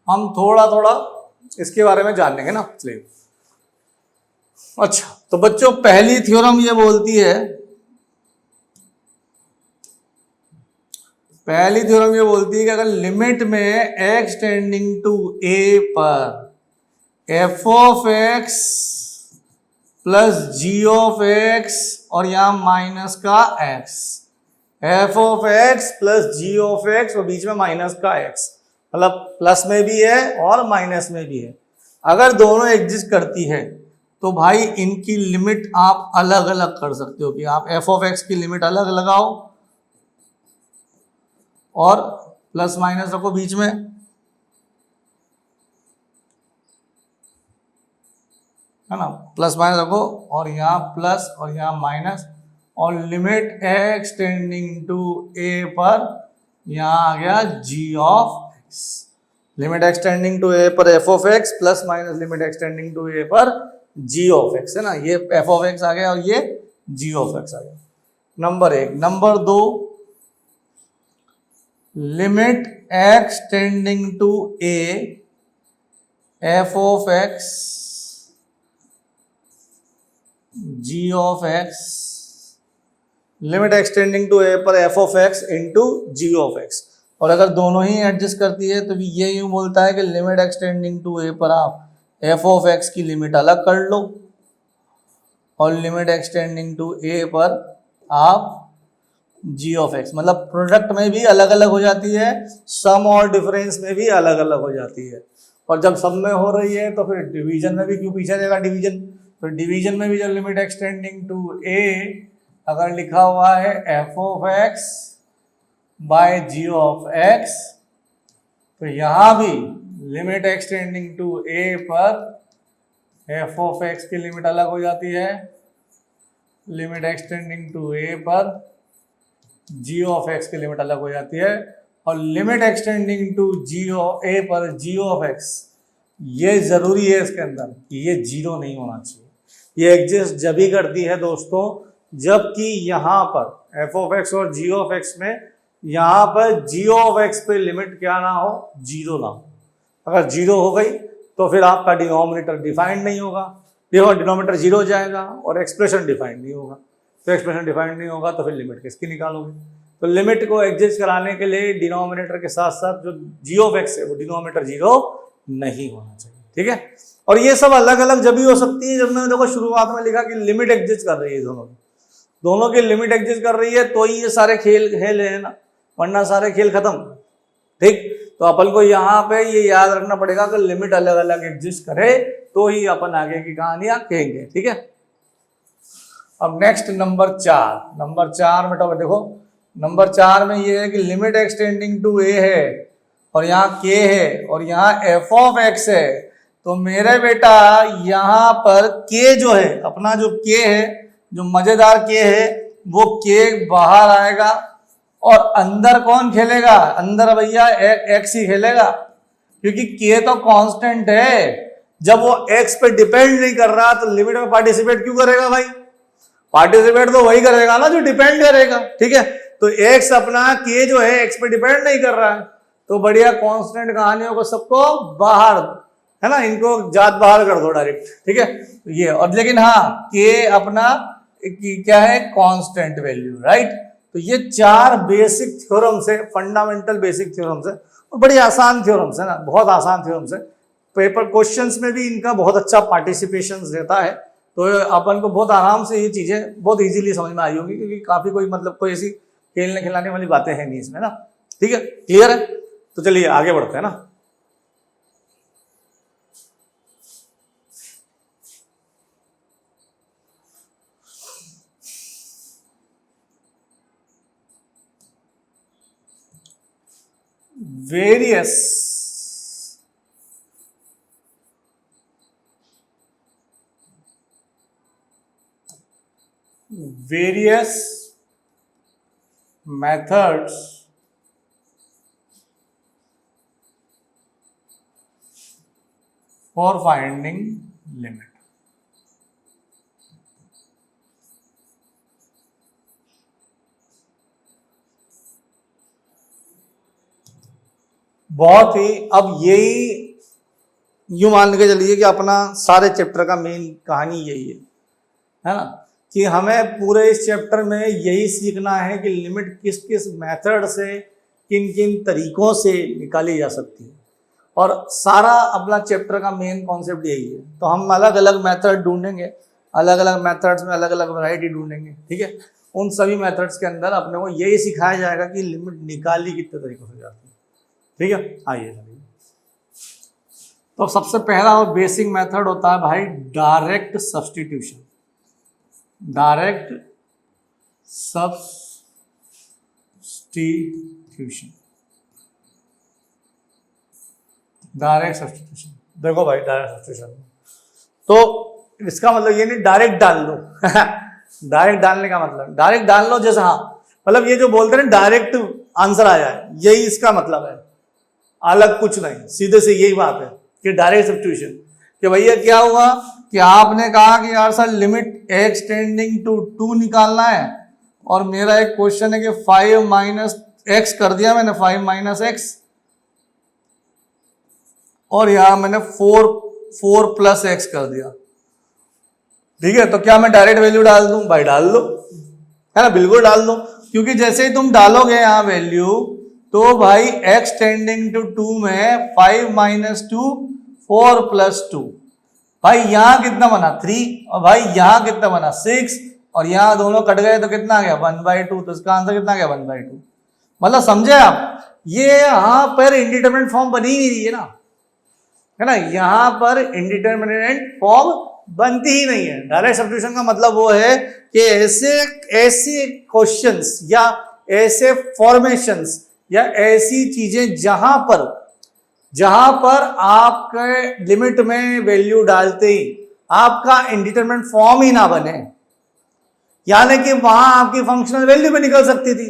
हम थोड़ा थोड़ा इसके बारे में जान लेंगे ना, चलिए। अच्छा, तो बच्चों पहली थ्योरम ये बोलती है, पहली थ्योरम ये बोलती है कि अगर लिमिट में x टेंडिंग टू a पर f of x plus g of x और यहां माइनस का x, f of x plus g of x और बीच में माइनस का x, मतलब प्लस में भी है और माइनस में भी है, अगर दोनों एग्जिस्ट करती है तो भाई इनकी लिमिट आप अलग अलग कर सकते हो कि आप f ऑफ x की लिमिट अलग लगाओ और प्लस माइनस रखो बीच में, है ना, प्लस माइनस रखो और यहाँ प्लस और यहाँ माइनस, और limit x tending to a पर यहाँ आ गया g of x, limit x tending to a पर f of x plus minus limit x tending to a पर g ऑफ x, है ना, ये f ऑफ x आ गया और ये g ऑफ x आ गया, नंबर एक। नंबर दो, limit x tending to a f of x g of x, limit x tending to a पर f of x into g of x, और अगर दोनों ही एडजस्ट करती है तो ये यूं बोलता है कि limit x tending to a पर आप f ऑफ x की लिमिट अलग कर लो और limit x tending to a पर आप g ऑफ x, मतलब प्रोडक्ट में भी अलग अलग हो जाती है, सम और डिफरेंस में भी अलग अलग हो जाती है, और जब सम में हो रही है तो फिर डिवीजन में भी क्यों पीछे रहेगा डिवीजन, तो डिवीजन में भी जब limit x tending to a अगर लिखा हुआ है f of x by g of x, तो यहाँ भी limit x tending to a पर f ऑफ x की लिमिट अलग हो जाती है, limit x tending to a पर g ऑफ x की लिमिट अलग हो जाती है, और limit x tending to g of a पर g ऑफ x, ये जरूरी है इसके अंदर कि ये जीरो नहीं होना चाहिए, ये एग्जिस्ट जब ही करती है दोस्तों जबकि यहाँ पर f ऑफ x और g ऑफ x में यहाँ पर g ऑफ x पे लिमिट क्या ना हो, जीरो ना हो, अगर जीरो हो गई तो फिर आपका डिनोमिनेटर डिफाइंड नहीं होगा, डिनोमिनेटर जीरो हो जाएगा और एक्सप्रेशन डिफाइंड नहीं होगा, तो एक्सप्रेशन डिफाइंड नहीं होगा तो फिर लिमिट किसकी निकालोगे, तो लिमिट को एग्जिस्ट कराने के लिए डिनोमिनेटर के साथ साथ जो g ऑफ x है वो डिनोमिनेटर जीरो नहीं होना चाहिए, ठीक है। और ये सब अलग अलग जब भी हो सकती है, जब मैंने देखो शुरुआत में लिखा कि लिमिट एग्जिस्ट कर रही है, दोनों की लिमिट एग्जिस्ट कर रही है तो ही ये सारे खेल खेल है ना, वरना सारे खेल खत्म, ठीक। तो अपन को यहाँ पे ये याद रखना पड़ेगा कि लिमिट अलग अलग एग्जिस्ट करे तो ही अपन आगे की कहानियां कहेंगे, ठीक है। अब नेक्स्ट नंबर चार में टॉपिक देखो, नंबर 4 में ये है कि limit x tending to a है और यहाँ k है और यहाँ f ऑफ x है, तो मेरे बेटा यहाँ पर k जो है, अपना जो k है, जो मजेदार k है, वो k बाहर आएगा और अंदर कौन खेलेगा, अंदर भैया x ही खेलेगा, क्योंकि k तो कांस्टेंट है, जब वो x पे डिपेंड नहीं कर रहा तो लिमिट में पार्टिसिपेट क्यों करेगा भाई, पार्टिसिपेट तो वही करेगा ना जो डिपेंड करेगा, ठीक है। तो x अपना k जो है x पे डिपेंड नहीं कर रहा है, तो बढ़िया कांस्टेंट कहानियों को सबको बाहर, है ना, इनको जात बाहर कर दो डायरेक्ट, ठीक है ये। और लेकिन हाँ k अपना क्या है, कांस्टेंट वैल्यू, राइट। तो ये 4 बेसिक थ्योरम्स है, फंडामेंटल बेसिक थ्योरम्स है और बड़ी आसान थ्योरम्स है ना, बहुत आसान थ्योरम्स है, पेपर क्वेश्चंस में भी इनका बहुत अच्छा पार्टिसिपेशन रहता है, तो अपन को बहुत आराम से ये चीजें बहुत इजीली समझ में आई होगी, क्योंकि काफी कोई मतलब कोई ऐसी खेलने खिलाने वाली बातें हैं नहीं इसमें ना, ठीक है, क्लियर है। तो चलिए आगे बढ़ते हैं ना। various methods for finding limit। बहुत ही, अब यही यूं मान के चलिए कि अपना सारे चैप्टर का मेन कहानी यही है ना, कि हमें पूरे इस चैप्टर में यही सीखना है कि लिमिट किस किस मेथड से किन किन तरीकों से निकाली जा सकती है, और सारा अपना चैप्टर का मेन कॉन्सेप्ट यही है। तो हम अलग अलग मेथड ढूंढेंगे, अलग अलग मेथड्स में अलग अलग वैरायटी ढूंढेंगे, ठीक है। उन सभी मेथड्स के अंदर अपने को यही सिखाया जाएगा कि लिमिट निकाली कितने तरीकों से जाती है, ठीक है। आइए तो सबसे पहला और बेसिक मेथड होता है भाई direct substitution. Direct substitution, direct substitution. देखो भाई डायरेक्ट सब्स्टिट्यूशन तो इसका मतलब ये नहीं डायरेक्ट डाल लो डायरेक्ट डालने का मतलब डायरेक्ट डाल लो, जैसे हाँ मतलब ये जो बोलते हैं डायरेक्ट आंसर आ जाए, यही इसका मतलब है, अलग कुछ नहीं, सीधे से यही बात है कि डायरेक्ट सब्स्टिट्यूशन। कि भैया क्या हुआ कि आपने कहा कि यार sir limit x tending to 2 निकालना है, और मेरा एक क्वेश्चन है कि 5 माइनस एक्स कर दिया मैंने, 5 माइनस एक्स, और यहां मैंने 4 प्लस एक्स कर दिया, ठीक है। तो क्या मैं डायरेक्ट वैल्यू डाल दूं? भाई डाल दो, है ना, बिल्कुल डाल दो, क्योंकि जैसे ही तुम डालोगे यहां वैल्यू तो भाई x टेंडिंग टू 2 में 5 माइनस 2 4 प्लस 2, भाई यहां कितना बना 3, और भाई यहां कितना बना 6, और यहां दोनों कट गए तो कितना आ गया 1/2। तो इसका आंसर कितना आ गया 1/2। मतलब समझे आप, ये यहां पर इंडिटरमिनेट फॉर्म बनी ही नहीं रही है ना, है ना, यहां पर इंडिटरमिनेट फॉर्म बनती ही नहीं है। डायरेक्ट सब्स्टिट्यूशन का मतलब वो है कि ऐसे क्वेश्चंस या ऐसे फॉर्मेशंस या ऐसी चीजें जहां पर आपके लिमिट में वैल्यू डालते ही आपका इंडिटरमिनेट फॉर्म ही ना बने, यानी कि वहां आपकी फंक्शनल वैल्यू भी निकल सकती थी।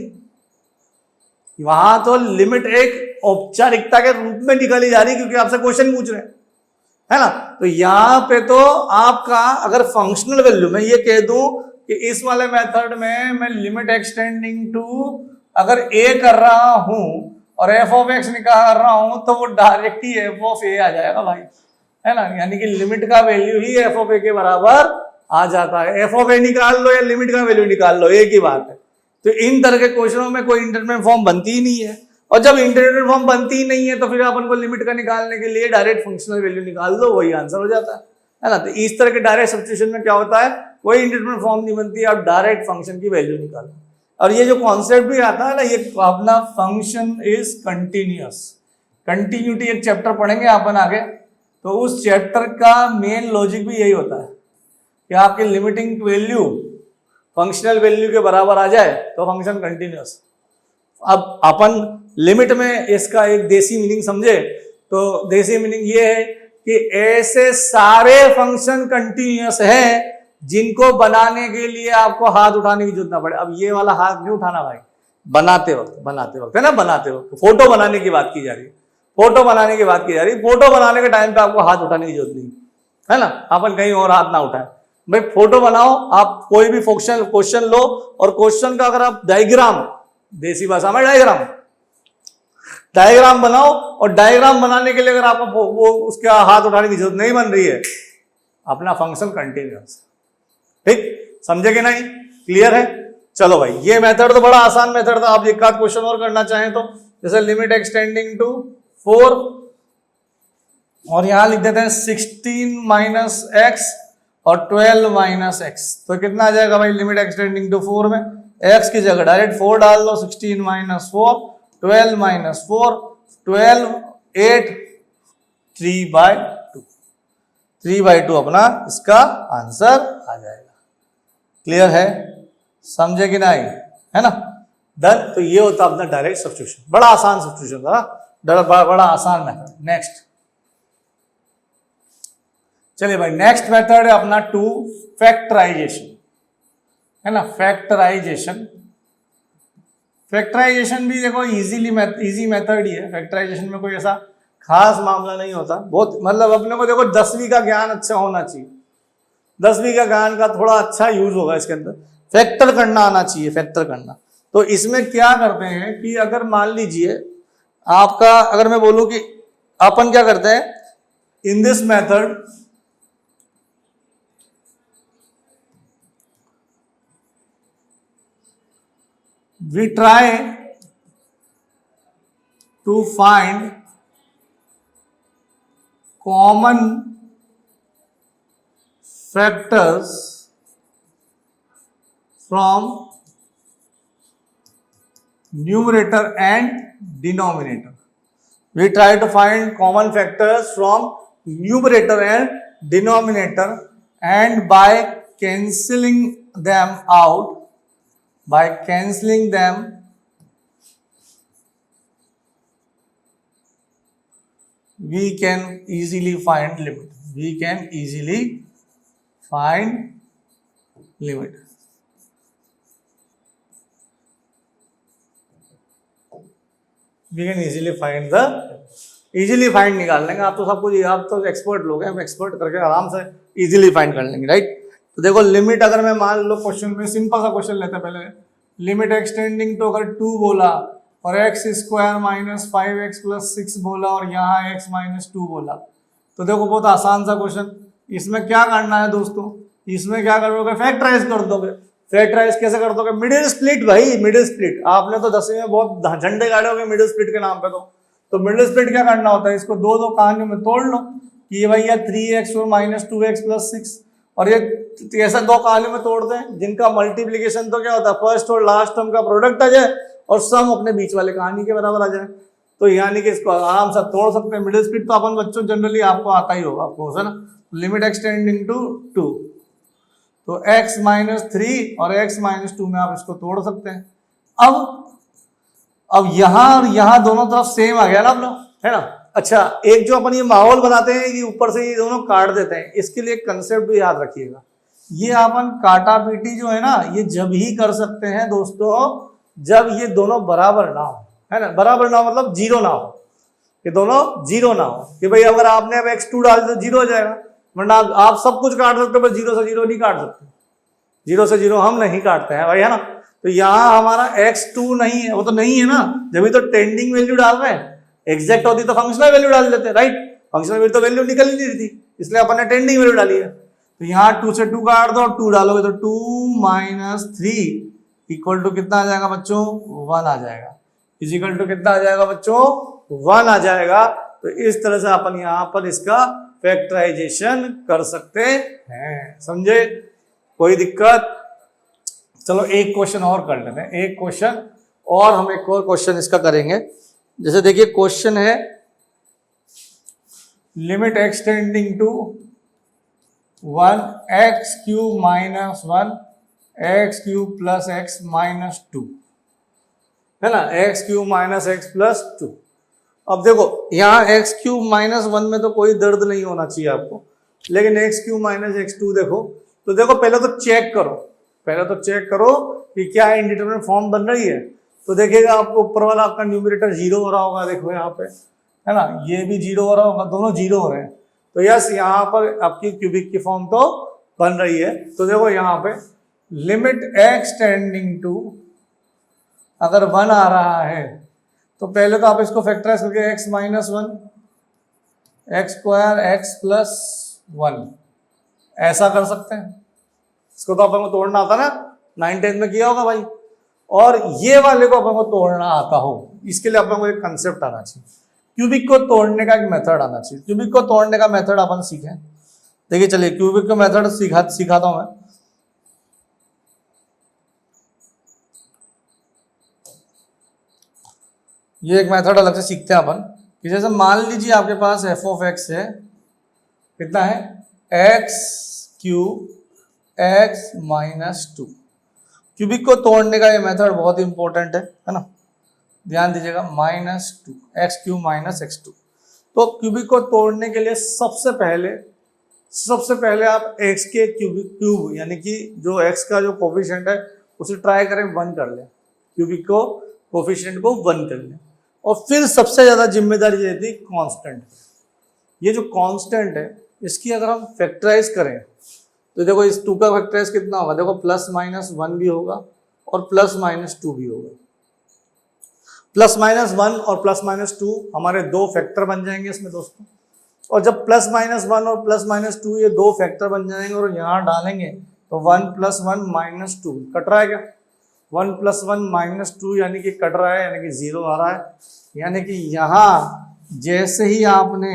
वहां तो लिमिट एक औपचारिकता के रूप में निकाली जा रही, क्योंकि आपसे क्वेश्चन पूछ रहे हैं, है ना। तो यहां पे तो आपका अगर फंक्शनल वैल्यू मैं ये कह दूं कि इस वाले मेथड में मैं लिमिट एक्सटेंडिंग टू अगर a कर रहा हूं और f ऑफ x निकाल रहा हूं, तो वो direct he f of a आ जाएगा भाई, है ना, यानी कि लिमिट का value he f of a के बराबर आ जाता है। f ऑफ a निकाल लो या लिमिट का वैल्यू निकाल लो, एक ही बात है। तो इन तरह के क्वेश्चनों में कोई इंटरमीडिएट फॉर्म बनती ही नहीं है, और जब इंटरमीडिएट फॉर्म बनती ही नहीं है तो फिर अपन को लिमिट का निकालने के लिए डायरेक्ट फंक्शनल वैल्यू निकाल दो, वही आंसर हो जाता है ना। तो इस तरह के डायरेक्ट सब्स्टिट्यूशन में क्या होता है, कोई इंटरमीडिएट फॉर्म नहीं बनती, आप डायरेक्ट फंक्शन की वैल्यू निकालो। और ये जो कॉन्सेप्ट भी आता है ना, ये अपना फंक्शन इज कंटिन्यूअस, कंटिन्यूटी एक चैप्टर पढ़ेंगे अपन आगे, तो उस चैप्टर का मेन लॉजिक भी यही होता है कि आपकी लिमिटिंग वैल्यू फंक्शनल वैल्यू के बराबर आ जाए तो फंक्शन कंटिन्यूअस। अब अपन लिमिट में इसका एक देसी मीनिंग समझे, तो देसी मीनिंग ये है कि ऐसे सारे फंक्शन कंटिन्यूअस हैं जिनको बनाने के लिए आपको हाथ उठाने की जरूरत ना पड़े। अब ये वाला हाथ नहीं उठाना भाई, बनाते वक्त है ना, बनाते वक्त फोटो बनाने की बात की जा रही है, फोटो बनाने की बात की जा रही है, फोटो बनाने के टाइम पे आपको हाथ उठाने की जरूरत नहीं, है ना, अपन कहीं और हाथ ना उठाए। भाई फोटो बनाओ, आप कोई भी क्वेश्चन लो, और क्वेश्चन का अगर आप डायग्राम, देसी भाषा में डायग्राम बनाओ, और डायग्राम बनाने के लिए अगर आपको वो उसका हाथ उठाने की जरूरत नहीं बन रही है, अपना फंक्शन कंटिन्यूअस। ठीक, समझे कि नहीं, क्लियर है। चलो भाई, ये मेथड तो बड़ा आसान मेथड था। आप एक आध क्वेश्चन और करना चाहें तो, जैसे लिमिट एक्सटेंडिंग टू 4, और यहां लिख देते हैं 16 माइनस एक्स और 12 माइनस एक्स, तो कितना आ जाएगा भाई लिमिट एक्सटेंडिंग टू 4 में x की जगह डायरेक्ट 4 डाल दो, 16 माइनस 4 12 माइनस 4 12 8 3/2, 3/2 अपना इसका आंसर आ जाएगा। क्लियर है, समझे कि नहीं, है ना, डन। तो ये होता अपना डायरेक्ट सब्स्टिट्यूशन, बड़ा आसान सब्स्टिट्यूशन था, बड़ा आसान मेथड। नेक्स्ट चलिए भाई, नेक्स्ट मेथड है अपना 2 फैक्टराइजेशन, है ना, फैक्टराइजेशन भी देखो इजी मेथड ही है। फैक्टराइजेशन में कोई ऐसा खास मामला नहीं होता, बहुत मतलब अपने को देखो 10वीं का ज्ञान अच्छा होना चाहिए, 10वीं का ज्ञान का थोड़ा अच्छा यूज होगा इसके अंदर, फैक्टर करना आना चाहिए, फैक्टर करना। तो इसमें क्या करते हैं कि अगर मान लीजिए आपका, अगर मैं बोलूं कि अपन क्या करते हैं in this method, we try to find common factors from numerator and denominator. We try to find common factors from numerator and denominator, and by cancelling them out, we can easily find limit. We can easily find limit. We can easily find the easily find निकाल लेंगे. आप तो सब कुछ, आप तो expert लोग हैं, हम एक्सपर्ट करके आराम से इजीली फाइंड कर लेंगे, राइट. तो देखो लिमिट, अगर मैं मान लो क्वेश्चन में सिंपल सा क्वेश्चन लेते हैं पहले. लिमिट एक्सटेंडिंग टू अगर 2 बोला और x square minus 5x plus 6 बोला और यहाँ x माइनस 2 बोला, तो देखो बहुत आसान सा क्वेश्चन. इसमें क्या करना है दोस्तों, इसमें क्या करोगे, फैक्टराइज कर दोगे. फैक्टराइज कैसे कर दोगे, मिडिल स्प्लिट भाई, मिडिल स्प्लिट. आपने तो 10वीं में बहुत झंडे गाड़े होंगे मिडिल स्प्लिट के नाम पे. तो मिडिल स्प्लिट क्या करना होता है, इसको दो कहानियों में तोड़ लो कि ये भैया 3x और माइनस 2x प्लस 6, और ये ऐसा दो कहानियों में तोड़ते हैं जिनका मल्टीप्लीकेशन तो क्या होता है, फर्स्ट और लास्ट टर्म का प्रोडक्ट आ जाए और सम अपने बीच वाले कहानी के बराबर आ जाए. तो यानी कि इसको आराम से तोड़ सकते हैं. मिडिल स्प्लिट तो अपन बच्चों जनरली आपको आता ही होगा, आपको है ना. लिमिट एक्सटेंडिंग टू 2, तो x माइनस 3 और x माइनस 2 में आप इसको तोड़ सकते हैं. अब यहाँ और यहाँ दोनों तरफ सेम आ गया ना अपना, है ना. अच्छा, एक जो अपन ये माहौल बनाते हैं कि ऊपर से ये दोनों काट देते हैं, इसके लिए एक कंसेप्ट भी याद रखिएगा. ये अपन काटा पीटी जो है ना, ये जब ही कर सकते हैं दोस्तों जब ये दोनों बराबर ना हो, है ना. बराबर ना हो मतलब जीरो ना हो, ये दोनों जीरो ना हो. कि भाई अगर आपने अब x2 डाल दिया तो जीरो हो जाएगा, वरना आप सब कुछ काट सकते हो पर जीरो से जीरो नहीं काट सकते. जीरो से जीरो हम नहीं काटते हैं भाई, है ना. तो यहाँ हमारा x2 नहीं है, वो तो नहीं है ना, जब तो टेंडिंग वैल्यू डाल रहे हैं. एग्जैक्ट होती तो फंक्शनल वैल्यू डाल देते, राइट. फंक्शनल वैल्यू तो वैल्यू निकल ही नहीं रही थी, इसलिए अपन ने टेंडिंग वैल्यू डाली है. तो यहाँ 2 से 2 काट दो, 2 डालोगे तो 2 माइनस 3 इक्वल टू कितना आ जाएगा बच्चों, 1 आ जाएगा. इजिकल टू कितना आ जाएगा बच्चों, 1 आ जाएगा. तो इस तरह से अपन यहाँ पर इसका फैक्टराइजेशन कर सकते हैं. समझे, कोई दिक्कत. चलो एक क्वेश्चन और कर लेते हैं, एक क्वेश्चन और हम एक और क्वेश्चन इसका करेंगे. जैसे देखिए क्वेश्चन है limit x tending to 1x cube minus 1 x cube plus x minus 2, है ना. x cube minus x plus 2. अब देखो यहाँ x क्यूब माइनस 1 में तो कोई दर्द नहीं होना चाहिए आपको, लेकिन x क्यूब माइनस x2 देखो. तो देखो पहले तो चेक करो कि क्या इंडिटरमिनेट फॉर्म बन रही है. तो देखिएगा आपको ऊपर वाला आपका न्यूमरेटर जीरो हो रहा होगा, देखो यहाँ पे, है ना. ये भी जीरो हो रहा होगा, दोनों जीरो हो रहे हैं. तो यस, यहाँ पर आपकी क्यूबिक की फॉर्म तो बन रही है. तो देखो यहाँ पे लिमिट एक्सटेंडिंग टू अगर 1 आ रहा है तो पहले तो आप इसको फैक्टराइज करके x minus 1 x square x plus 1 ऐसा कर सकते हैं. इसको तो अपन को तोड़ना आता ना, 9-10 में किया होगा भाई. और ये वाले को अपन को तोड़ना आता हो, इसके लिए अपन को एक कंसेप्ट आना चाहिए. क्यूबिक को तोड़ने का एक मेथड आना चाहिए. क्यूबिक को तोड़ने का मेथड अपन सीखें. देखिए चलिए क्यूबिक का मेथड सिखाता हूं मैं. ये एक मेथड अलग से सीखते हैं अपन कि जैसे मान लीजिए आपके पास f ऑफ x है, कितना है, x cube x minus 2. Cubic को तोड़ने का ये मेथड बहुत इंपॉर्टेंट है ना. ध्यान दीजिएगा, minus 2 x cube minus x2. तो क्यूबिक को तोड़ने के लिए सबसे पहले आप x के क्यूब यानी कि जो x का जो कोफिशिएंट है उसे ट्राई करें 1 कर लें. क्यूबिक को कोफिशिएंट को 1 कर लें. और फिर सबसे ज्यादा जिम्मेदारी रहती है कांस्टेंट. ये जो कांस्टेंट है इसकी अगर हम फैक्टराइज करें तो देखो इस 2 का फैक्टराइज कितना होगा, देखो प्लस माइनस 1 भी होगा और प्लस माइनस 2 भी होगा. प्लस माइनस 1 और प्लस माइनस 2 हमारे दो फैक्टर बन जाएंगे इसमें दोस्तों. और जब प्लस माइनस 1 और प्लस माइनस 2 ये दो फैक्टर बन जाएंगे और यहाँ डालेंगे तो 1 प्लस 1 माइनस 2 कट रहा है क्या, 1 + 1 -2 यानी कि कट रहा है, यानी कि 0 आ रहा है। यानी कि यहाँ जैसे ही आपने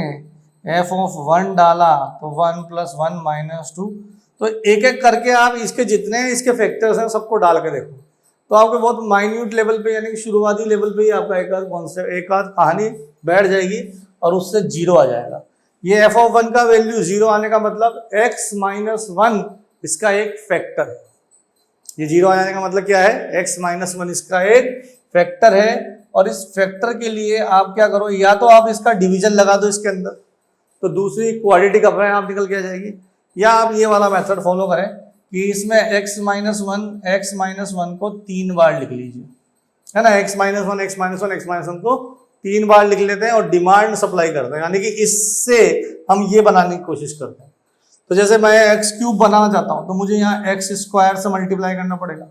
f(1) डाला तो 1 + 1 -2, तो एक एक करके आप इसके जितने इसके फैक्टर्स हैं सबको डाल के देखो, तो आपके बहुत माइन्यूट लेवल पे यानी कि शुरुआती लेवल पे ही आपका एक आध कहानी बैठ जाएगी और उससे 0 आ जाएगा। ये f(1) का वैल्यू 0 आने का मतलब x - 1 इसका एक फैक्टर है। ये 0 आ जाने का मतलब क्या है, x - 1 इसका एक फैक्टर है। और इस फैक्टर के लिए आप क्या करो, या तो आप इसका डिवीजन लगा दो इसके अंदर, तो दूसरी क्वाड्रेटिक अपने आप निकल के आ जाएगी, या आप ये वाला मेथड फॉलो करें कि इसमें x - 1 को 3 बार लिख लीजिए, है ना। x - 1 को 3 बार लिख लेते हैं और डिमांड सप्लाई करते हैं, यानी कि इससे हम ये बनाने की कोशिश करते हैं। तो जैसे मैं x³ बनाना चाहता हूं तो मुझे यहाँ x² से मल्टीप्लाई करना पड़ेगा,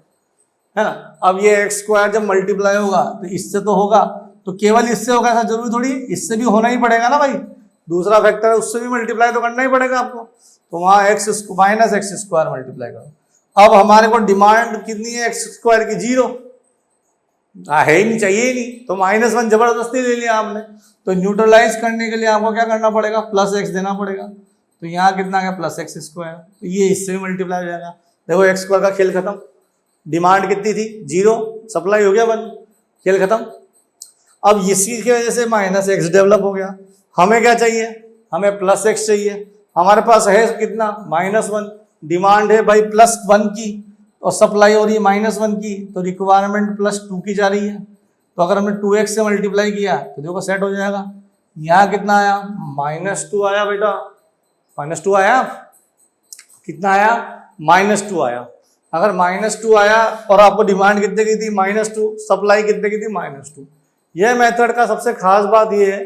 है ना। अब ये x² जब मल्टीप्लाई होगा तो इससे तो होगा, तो केवल इससे होगा ऐसा जरूरी थोड़ी, इससे भी होना ही पड़ेगा ना भाई, दूसरा फैक्टर है उससे भी मल्टीप्लाई तो करना ही पड़ेगा आपको। तो वहां x - मल्टीप्लाई करो। अब हमारे को डिमांड कितनी है x² की, 0 है ही नहीं, चाहिए ही नहीं, तो -1 जबरदस्ती ले लिया आपने। तो न्यूट्रलाइज करने के लिए आपको क्या करना पड़ेगा, +x देना पड़ेगा। तो यहाँ कितना आ गया, +x², तो ये इससे भी मल्टीप्लाई हो जाएगा। देखो x² का खेल खत्म, डिमांड कितनी थी, 0, सप्लाई हो गया 1, खेल खत्म। अब इसी की वजह से -x डेवलप हो गया। हमें क्या चाहिए, हमें +x चाहिए। हमारे पास है कितना, -1, डिमांड है भाई +1 की और सप्लाई हो रही है -1 की, तो रिक्वायरमेंट +2 की जा रही है। तो अगर हमने 2x से मल्टीप्लाई किया तो देखो सेट हो जाएगा। यहाँ कितना आया, -2 आया बेटा, -2 आया, कितना आया, -2 आया। अगर -2 आया और आपको डिमांड कितने की थी, -2, सप्लाई कितने की थी, -2। यह मेथड का सबसे खास बात यह है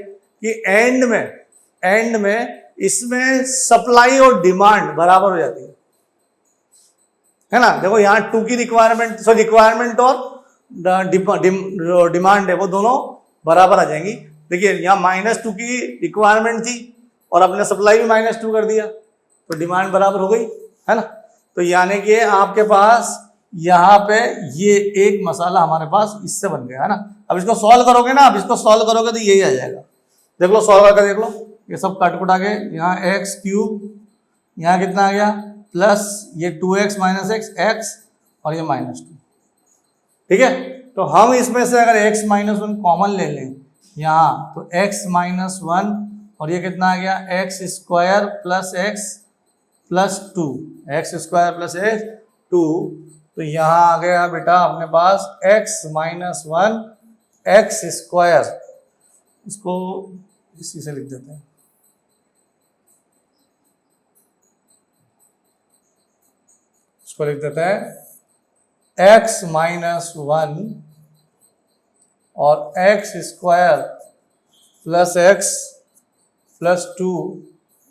कि एंड में इसमें सप्लाई और डिमांड बराबर हो जाती है ना। देखो यहाँ 2 की रिक्वायरमेंट और डिमांड है वो दोनों बराबर आ जाएंगी। देखिए यहाँ -2 की रिक्वायरमेंट थी और अपने सप्लाई भी -2 कर दिया, तो डिमांड बराबर हो गई, है ना। तो यानी कि आपके पास यहाँ पे ये एक मसाला हमारे पास इससे बन गया, है ना। अब इसको सॉल्व करोगे ना, अब इसको सॉल्व करोगे तो यही आ जाएगा। देख लो सॉल्व करके देख लो, ये सब काट कुटा के यहाँ x³ यहाँ कितना आ गया, प्लस ये 2x - x और ये -2, ठीक है। तो हम इसमें से अगर x - 1 कॉमन ले लें यहाँ, तो x - 1 और ये कितना आ गया, x² + x + 2, x² + x 2, तो यहाँ आ गया बेटा अपने पास x - 1 x², इसको इसी से लिख देते हैं, इसको लिख देते हैं x - 1 और x² + x + 2,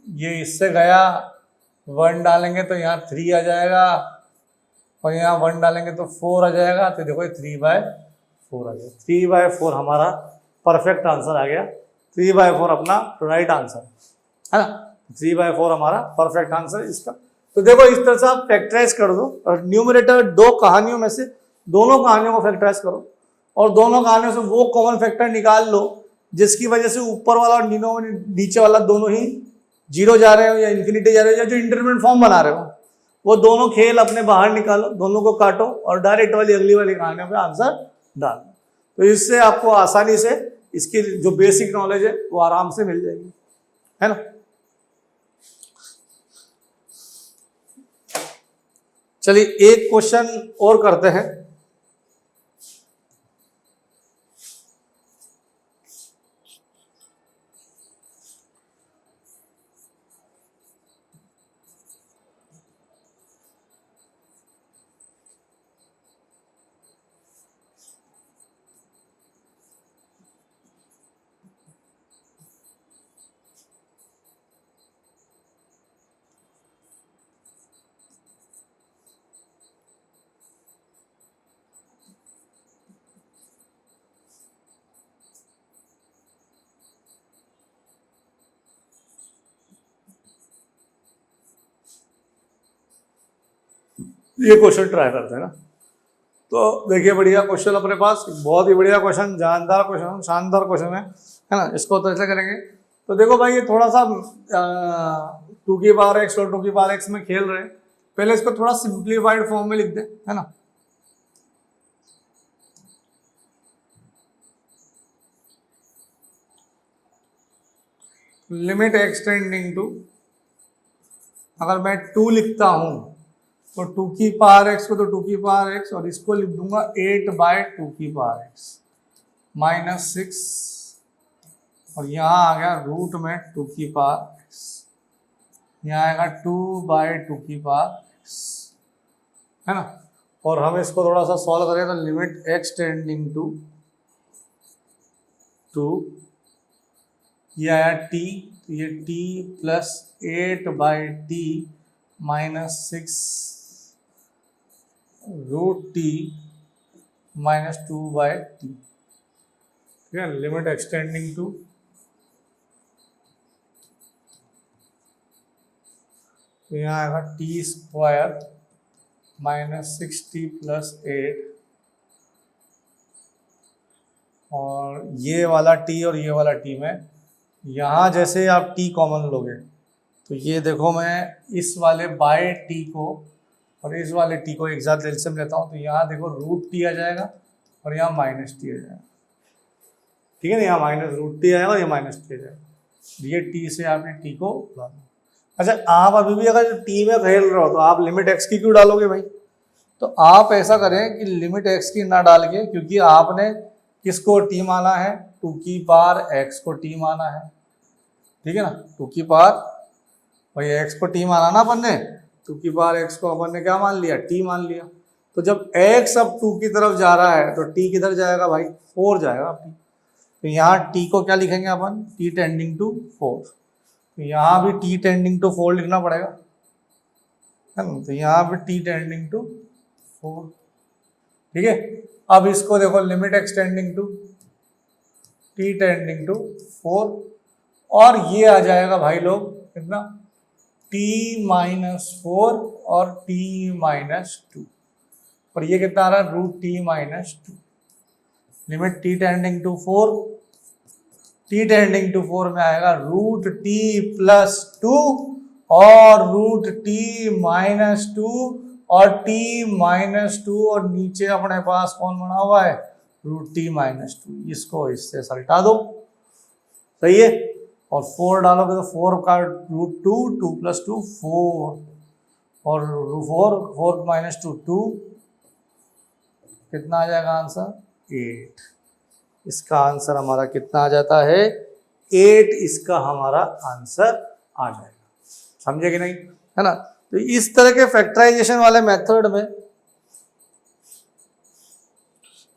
ये इससे गया, 1 डालेंगे तो यहाँ 3 आ जाएगा और यहाँ 1 डालेंगे तो 4 आ जाएगा। तो देखो 3/4 आ गया, 3/4 हमारा परफेक्ट आंसर आ गया। 3/4 अपना राइट आंसर है ना, 3/4 हमारा परफेक्ट आंसर इसका। तो देखो इस तरह से आप फैक्टराइज कर दो और न्यूमरेटर 2 कहानियों में से दोनों कहानियों को फैक्टराइज करो और दोनों कहानियों से वो कॉमन फैक्टर निकाल लो जिसकी वजह से ऊपर वाला और नीचे वाला दोनों ही 0 जा रहे हो या इन्फिनिटी जा रहे हो या जो इंटरमीडिएट फॉर्म बना रहे हो, वो दोनों खेल अपने बाहर निकालो, दोनों को काटो और डायरेक्ट वाली अगली वाली कहानियों पे आंसर डालो। तो इससे आपको आसानी से इसकी जो बेसिक नॉलेज है वो आराम से मिल जाएगी, है ना। चलिए एक क्वेश्चन और करते हैं। ये क्वेश्चन ट्राई करते हैं ना। तो देखिए बढ़िया क्वेश्चन अपने पास, बहुत ही बढ़िया क्वेश्चन, जानदार क्वेश्चन, शानदार क्वेश्चन है ना। इसको तो ऐसे करेंगे, तो देखो भाई ये थोड़ा सा 2 की पावर x और 2 की पावर x में खेल रहे हैं। पहले इसको थोड़ा सिंप्लीफाइड फॉर्म में लिख दे, है ना। लिमिट x टेंडिंग टू, अगर मैं 2 लिखता हूं तो 2 की पावर x को तो 2 की पावर x, और इसको लिख दूंगा 8/2 की पावर x माइनस 6, और यहाँ आ गया रूट में 2 की पावर x, यहाँ आएगा 2/2 की पावर x, है ना। और हम इसको थोड़ा सा सॉल्व करें तो लिमिट x टेंडिंग टू 2, ये आया t, तो ये t plus 8/t minus 6 root t minus 2/t, ठीक है। लिमिट एक्सटेंडिंग टू, तो यहाँ आएगा T square minus 6t plus 8, और ये वाला t और ये वाला t में यहाँ जैसे आप t कॉमन लोगे तो ये देखो मैं इस वाले बाय t को और इस वाले t को एक साथ एलसीएम लेता हूँ, तो यहाँ देखो रूट t आ जाएगा और यहाँ माइनस t आ जाएगा, ठीक है ना। यहाँ माइनस रूट t आएगा और ये माइनस t आ जाएगा। ये t से आपने t को उड़ा दो। अच्छा, आप अभी भी अगर t में खेल रहे हो तो आप लिमिट x की क्यों डालोगे भाई? तो आप ऐसा करें कि लिमिट x की ना डाल के, क्योंकि आपने किसको t माना है, 2 की पावर x को t माना है, ठीक है ना। 2 की पावर भाई x को t माना ना अपन ने, 2 की पावर x को अपन ने क्या मान लिया, t मान लिया। तो जब x अब 2 की तरफ जा रहा है तो t किधर जाएगा भाई, 4 जाएगा t। तो यहाँ t को क्या लिखेंगे अपन, t टेंडिंग टू 4, तो यहाँ भी t टेंडिंग टू 4 लिखना पड़ेगा, है ना। तो यहाँ भी t टेंडिंग टू 4, ठीक है। अब इसको देखो limit x tending to t tending to 4, और ये आ जाएगा भाई लोग कितना, t माइनस 4 और t माइनस 2, और ये कितना आ रहा है, root t minus 2। Limit t tending to 4, t tending to 4 में आएगा रूट t प्लस 2 और रूट t माइनस 2 और t माइनस 2, और नीचे अपने पास कौन बना हुआ है, रूट t माइनस 2। इसको इससे सलटा दो, सही है। और 4 डालोगे तो 4 का रूट 2, 2 प्लस 2 4, और 4 माइनस 2 2, कितना आ जाएगा आंसर, 8। इसका आंसर हमारा कितना आ जाता है, 8 इसका हमारा आंसर आ जाएगा। समझे कि नहीं, है ना। तो इस तरह के फैक्टराइजेशन वाले मेथड में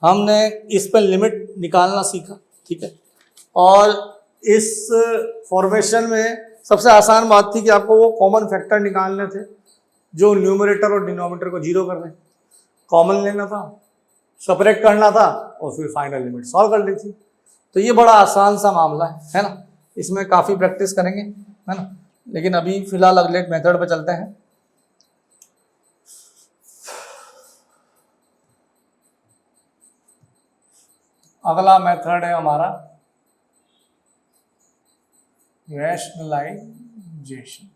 हमने इस पर लिमिट निकालना सीखा, ठीक है। और इस फॉर्मेशन में सबसे आसान बात थी कि आपको वो कॉमन फैक्टर निकालने थे जो न्यूमरेटर और डिनोमिनेटर को 0 कर दें, कॉमन लेना था, सपरेट करना था और फिर फाइनल लिमिट सॉल्व कर ली थी। तो ये बड़ा आसान सा मामला है ना। इसमें काफ़ी प्रैक्टिस करेंगे, है ना। लेकिन अभी फिलहाल अगले मेथड पे चलते हैं। अगला मेथड है हमारा रैशनलाइजेशन।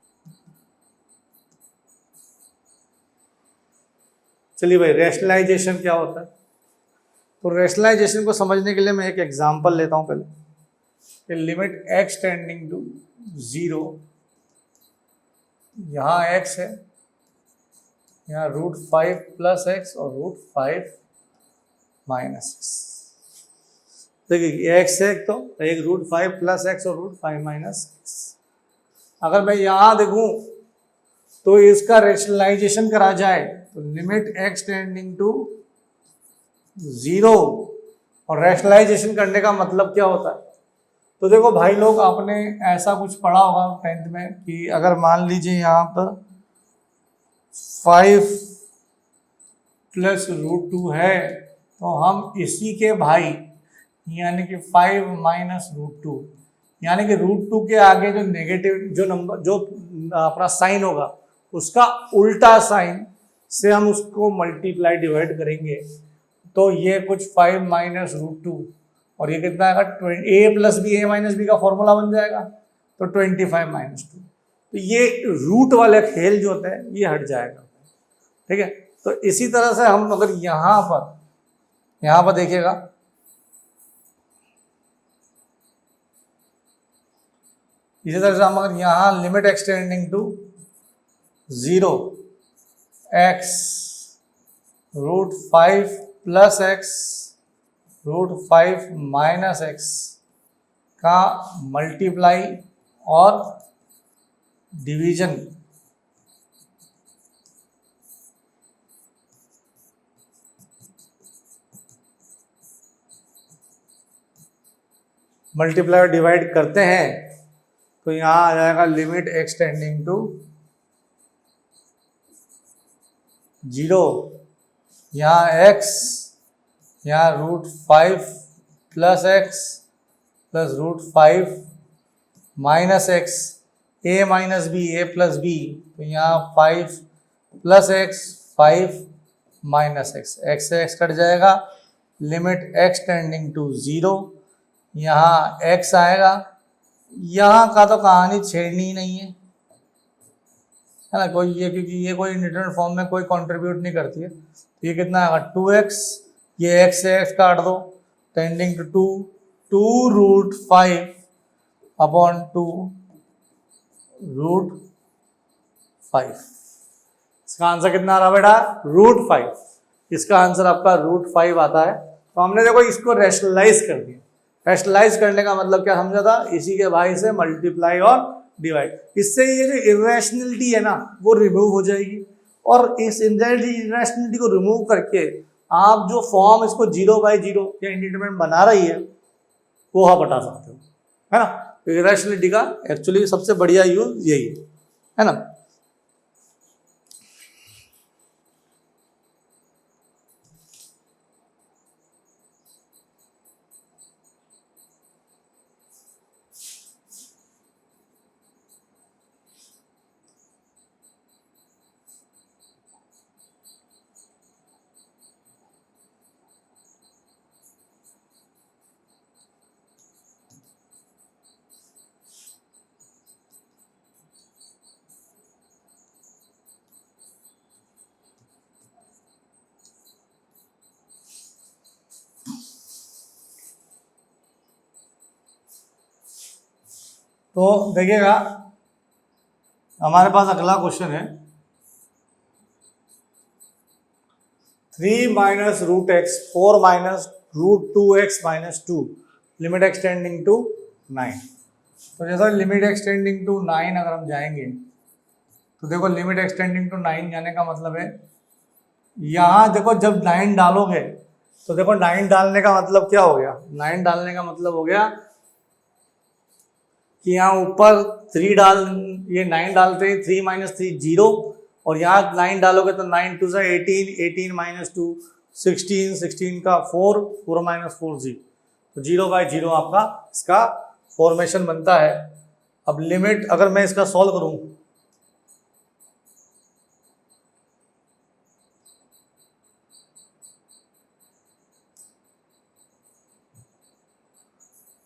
चलिए भाई, रैशनलाइजेशन क्या होता है? तो रैशनलाइजेशन को समझने के लिए मैं एक एग्जांपल लेता हूं पहले। लिमिट x टेंडिंग टू 0, यहाँ x है, यहाँ रूट 5 प्लस एक्स और रूट 5 माइनस एक्स। देखिए x है तो एक रूट 5 प्लस एक्स और रूट 5 माइनस एक्स। अगर मैं यहाँ देखूं तो इसका रैशनलाइजेशन करा जाए तो लिमिट x टेंडिंग टू 0, और रैशनलाइजेशन करने का मतलब क्या होता है? तो देखो भाई लोग, आपने ऐसा कुछ पढ़ा होगा 10th में कि अगर मान लीजिए यहाँ पर 5 प्लस रूट 2 है तो हम इसी के भाई यानी कि 5 माइनस रूट 2, यानी कि रूट 2 के आगे जो नेगेटिव जो नंबर जो अपना साइन होगा उसका उल्टा साइन से हम उसको मल्टीप्लाई डिवाइड करेंगे तो ये कुछ 5 माइनस रूट 2 और ये कितना आएगा, a plus B, A minus B का फॉर्मूला बन जाएगा, तो 25 माइनस 2। तो ये रूट वाले खेल जो होते हैं ये हट जाएगा, ठीक है। तो इसी तरह से हम अगर यहाँ पर देखिएगा, इसी तरह से हम अगर यहाँ limit x tending to 0 x root 5 plus x root 5 minus x का मल्टीप्लाई और डिवीजन मल्टीप्लाई और डिवाइड करते हैं, तो यहाँ आ जाएगा लिमिट एक्सटेंडिंग टू 0, यहाँ x, यहाँ root 5 plus x plus root 5 minus x, a minus B, a plus B, तो यहाँ 5 plus x 5 minus x, x से x कट जाएगा, लिमिट x टेंडिंग टू 0, यहाँ x आएगा, यहाँ का तो कहानी छेड़नी ही नहीं है ना कोई, ये क्योंकि ये कोई इंडिटरमिनेट फॉर्म में कोई कंट्रीब्यूट नहीं करती है। तो ये कितना आएगा 2x, ये x से x काट दो, tending to 2 root 5 upon 2 root 5। इसका आंसर कितना आ रहा बेटा, रूट 5। इसका आंसर आपका रूट 5 आता है। तो हमने देखो इसको रैशनलाइज कर दिया। रैशनलाइज करने का मतलब क्या समझा था, इसी के भाई से मल्टीप्लाई और डिवाइड, इससे ये जो इरेशनलिटी है ना वो रिमूव हो जाएगी, और इस इरेशनलिटी को रिमूव करके आप जो फॉर्म इसको 0/0 या इंडिटरमिनेट बना रही है वो आप हटा सकते हो, है ना। तो इरेशनलिटी का एक्चुअली सबसे बढ़िया यूज यही है ना। तो देखिएगा हमारे पास अगला क्वेश्चन है 3 minus root x 4 minus root 2x minus 2 limit x tending to 9। तो जैसा लिमिट एक्सटेंडिंग टू 9 अगर हम जाएंगे तो देखो लिमिट एक्सटेंडिंग टू 9 जाने का मतलब है, यहाँ देखो जब 9 डालोगे तो देखो 9 डालने का मतलब क्या हो गया, 9 डालने का मतलब हो गया कि यहाँ ऊपर 3 डाल, ये 9 डालते हैं 3 माइनस 3 0, और यहाँ 9 डालोगे तो 9 2 से 18, 18 माइनस 2 16, 16 का 4, 4 माइनस 4 0, तो 0/0 आपका इसका फॉर्मेशन बनता है। अब लिमिट अगर मैं इसका सॉल्व करूँ,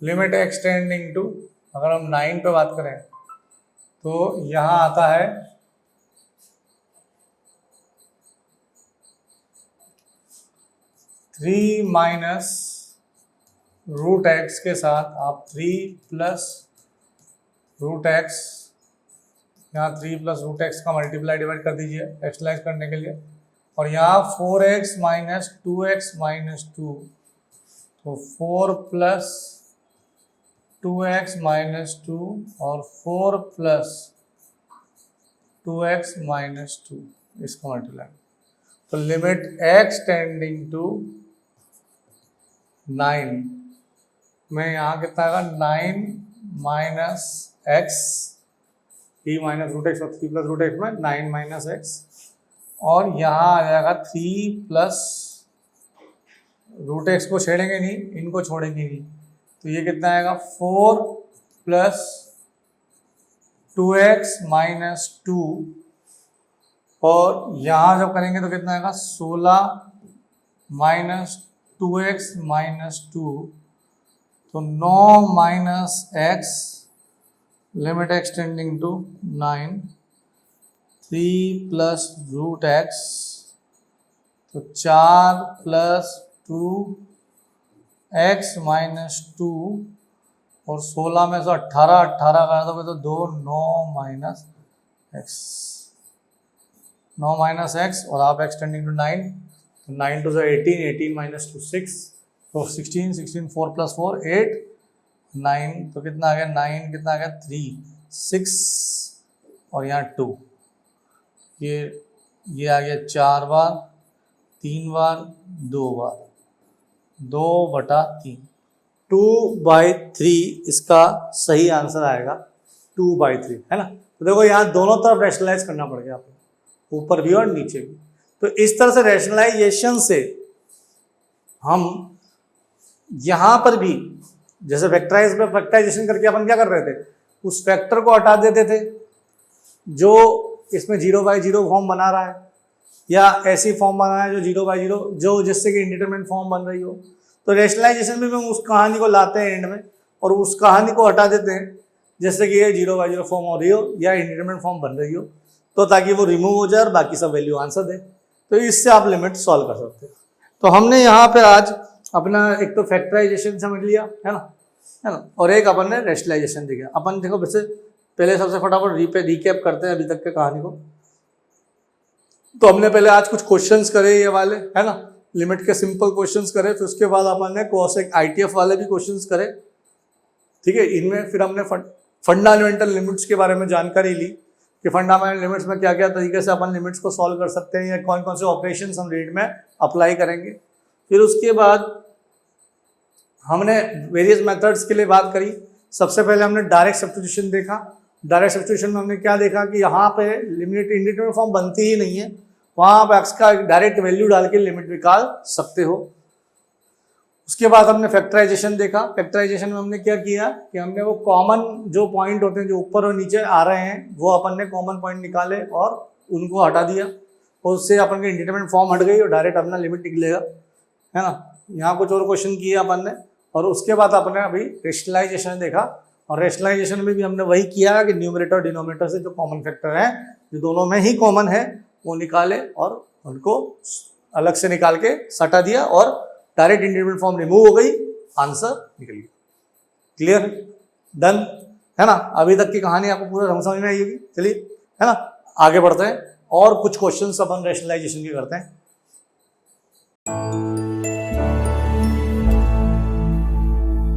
लिमिट एक्सटेंडिंग टू, अगर हम 9 पे बात करें तो यहाँ आता है 3 माइनस रूट एक्स के साथ आप 3 प्लस रूट एक्स, यहाँ 3 प्लस रूट एक्स का मल्टीप्लाई डिवाइड कर दीजिए एक्सलाइज करने के लिए, और यहाँ 4x माइनस 2x माइनस 2, तो 4 प्लस 2x माइनस 2 और 4 प्लस 2x माइनस 2 इसको मल्टीप्लाई, तो लिमिट x टेंडिंग टू 9 में यहाँ कितना आएगा 9 minus x, 3 minus root x और 3 प्लस रूट एक्स में 9 माइनस एक्स, और यहाँ आ जाएगा 3 प्लस रूट एक्स को छेड़ेंगे नहीं, इनको छोड़ेंगे नहीं, तो ये कितना आएगा 4 प्लस 2x माइनस 2, और यहाँ जब करेंगे तो कितना आएगा 16 माइनस 2x माइनस 2, तो 9 minus x limit x tending to 9, 3 plus root x, तो 4 प्लस 2x माइनस 2, और 16 में से 18 कर दोगे तो 2, 9 माइनस एक्स, 9 माइनस एक्स और आप एक्सटेंडिंग टू 9, तो 9 टू 18, 18 माइनस 2 6, तो 16, 16 4 प्लस 4 8, 9, तो कितना आ गया 9, कितना आ गया 3 6 और यहाँ 2, ये आ गया 4 बार, 3 बार, 2 बार, 2/3, 2/3 इसका सही आंसर आएगा, 2/3 है ना। तो देखो यहाँ दोनों तरफ रैशनलाइज करना पड़ गया आपको, ऊपर भी और नीचे भी। तो इस तरह से रैशनलाइजेशन से हम यहाँ पर भी जैसे फैक्टराइजेशन करके अपन क्या कर रहे थे, उस फैक्टर को हटा देते थे जो इसमें 0/0 फॉर्म बना रहा है, या ऐसी फॉर्म बना है जो 0/0, जो जिससे कि इंडिटरमिनेट फॉर्म बन रही हो। तो रैशनलाइजेशन में हम उस कहानी को लाते हैं एंड में और उस कहानी को हटा देते हैं जैसे कि ये 0/0 फॉर्म हो रही हो या इंडिटरमिनेट फॉर्म बन रही हो, तो ताकि वो रिमूव हो जाए और बाकी सब वैल्यू आंसर दे। तो इससे आप लिमिट सॉल्व कर सकते हो। तो हमने यहाँ पे आज अपना एक तो फैक्टराइजेशन समझ लिया है ना, और एक अपन ने रैशनलाइजेशन दिया। अपन देखो वैसे पहले सबसे फटाफट रिकैप करते हैं अभी तक के कहानी को। तो हमने पहले आज कुछ क्वेश्चंस करे ये वाले है ना, लिमिट के सिंपल क्वेश्चंस करे, फिर उसके बाद अपन ने कोसेक आईटीएफ वाले भी क्वेश्चंस करे, ठीक है। इनमें फिर हमने फंडामेंटल लिमिट्स के बारे में जानकारी ली कि फंडामेंटल लिमिट्स में क्या क्या तरीके से अपन लिमिट्स को सॉल्व कर सकते हैं या कौन कौन से ऑपरेशंस हम रेट में अप्लाई करेंगे। फिर उसके बाद हमने वेरियस मेथड्स के लिए बात करी। सबसे पहले हमने डायरेक्ट सब्स्टिट्यूशन देखा। डायरेक्ट सब्स्टिट्यूशन में हमने क्या देखा कि यहाँ पे लिमिट इंडिटरमिनेट फॉर्म बनती ही नहीं है, वहाँ आप एक्स का डायरेक्ट वैल्यू डाल के लिमिट निकाल सकते हो। उसके बाद हमने फैक्टराइजेशन देखा। फैक्टराइजेशन में हमने क्या किया कि हमने वो कॉमन जो पॉइंट होते हैं जो ऊपर और नीचे आ रहे हैं वो अपन ने कॉमन पॉइंट निकाले और उनको हटा दिया, और उससे अपन के इंडिटरमिनेट फॉर्म हट गई और डायरेक्ट अपना लिमिट निकलेगा, है ना। यहाँ कुछ और क्वेश्चन किए अपन ने, और उसके बाद अपन ने अभी रैशनलाइजेशन देखा। और रैशनलाइजेशन में भी हमने वही किया कि न्यूमरेटर और डिनोमिनेटर से जो कॉमन फैक्टर है जो दोनों में ही कॉमन है वो निकाले और उनको अलग से निकाल के सटा दिया और डायरेक्ट इंडिटरमिनेट फॉर्म रिमूव हो गई, आंसर निकल गया। क्लियर, डन है ना। अभी तक की कहानी आपको पूरा समझ में आई होगी। चलिए है ना, आगे बढ़ते हैं और कुछ क्वेश्चंस अपन रैशनलाइजेशन के करते हैं।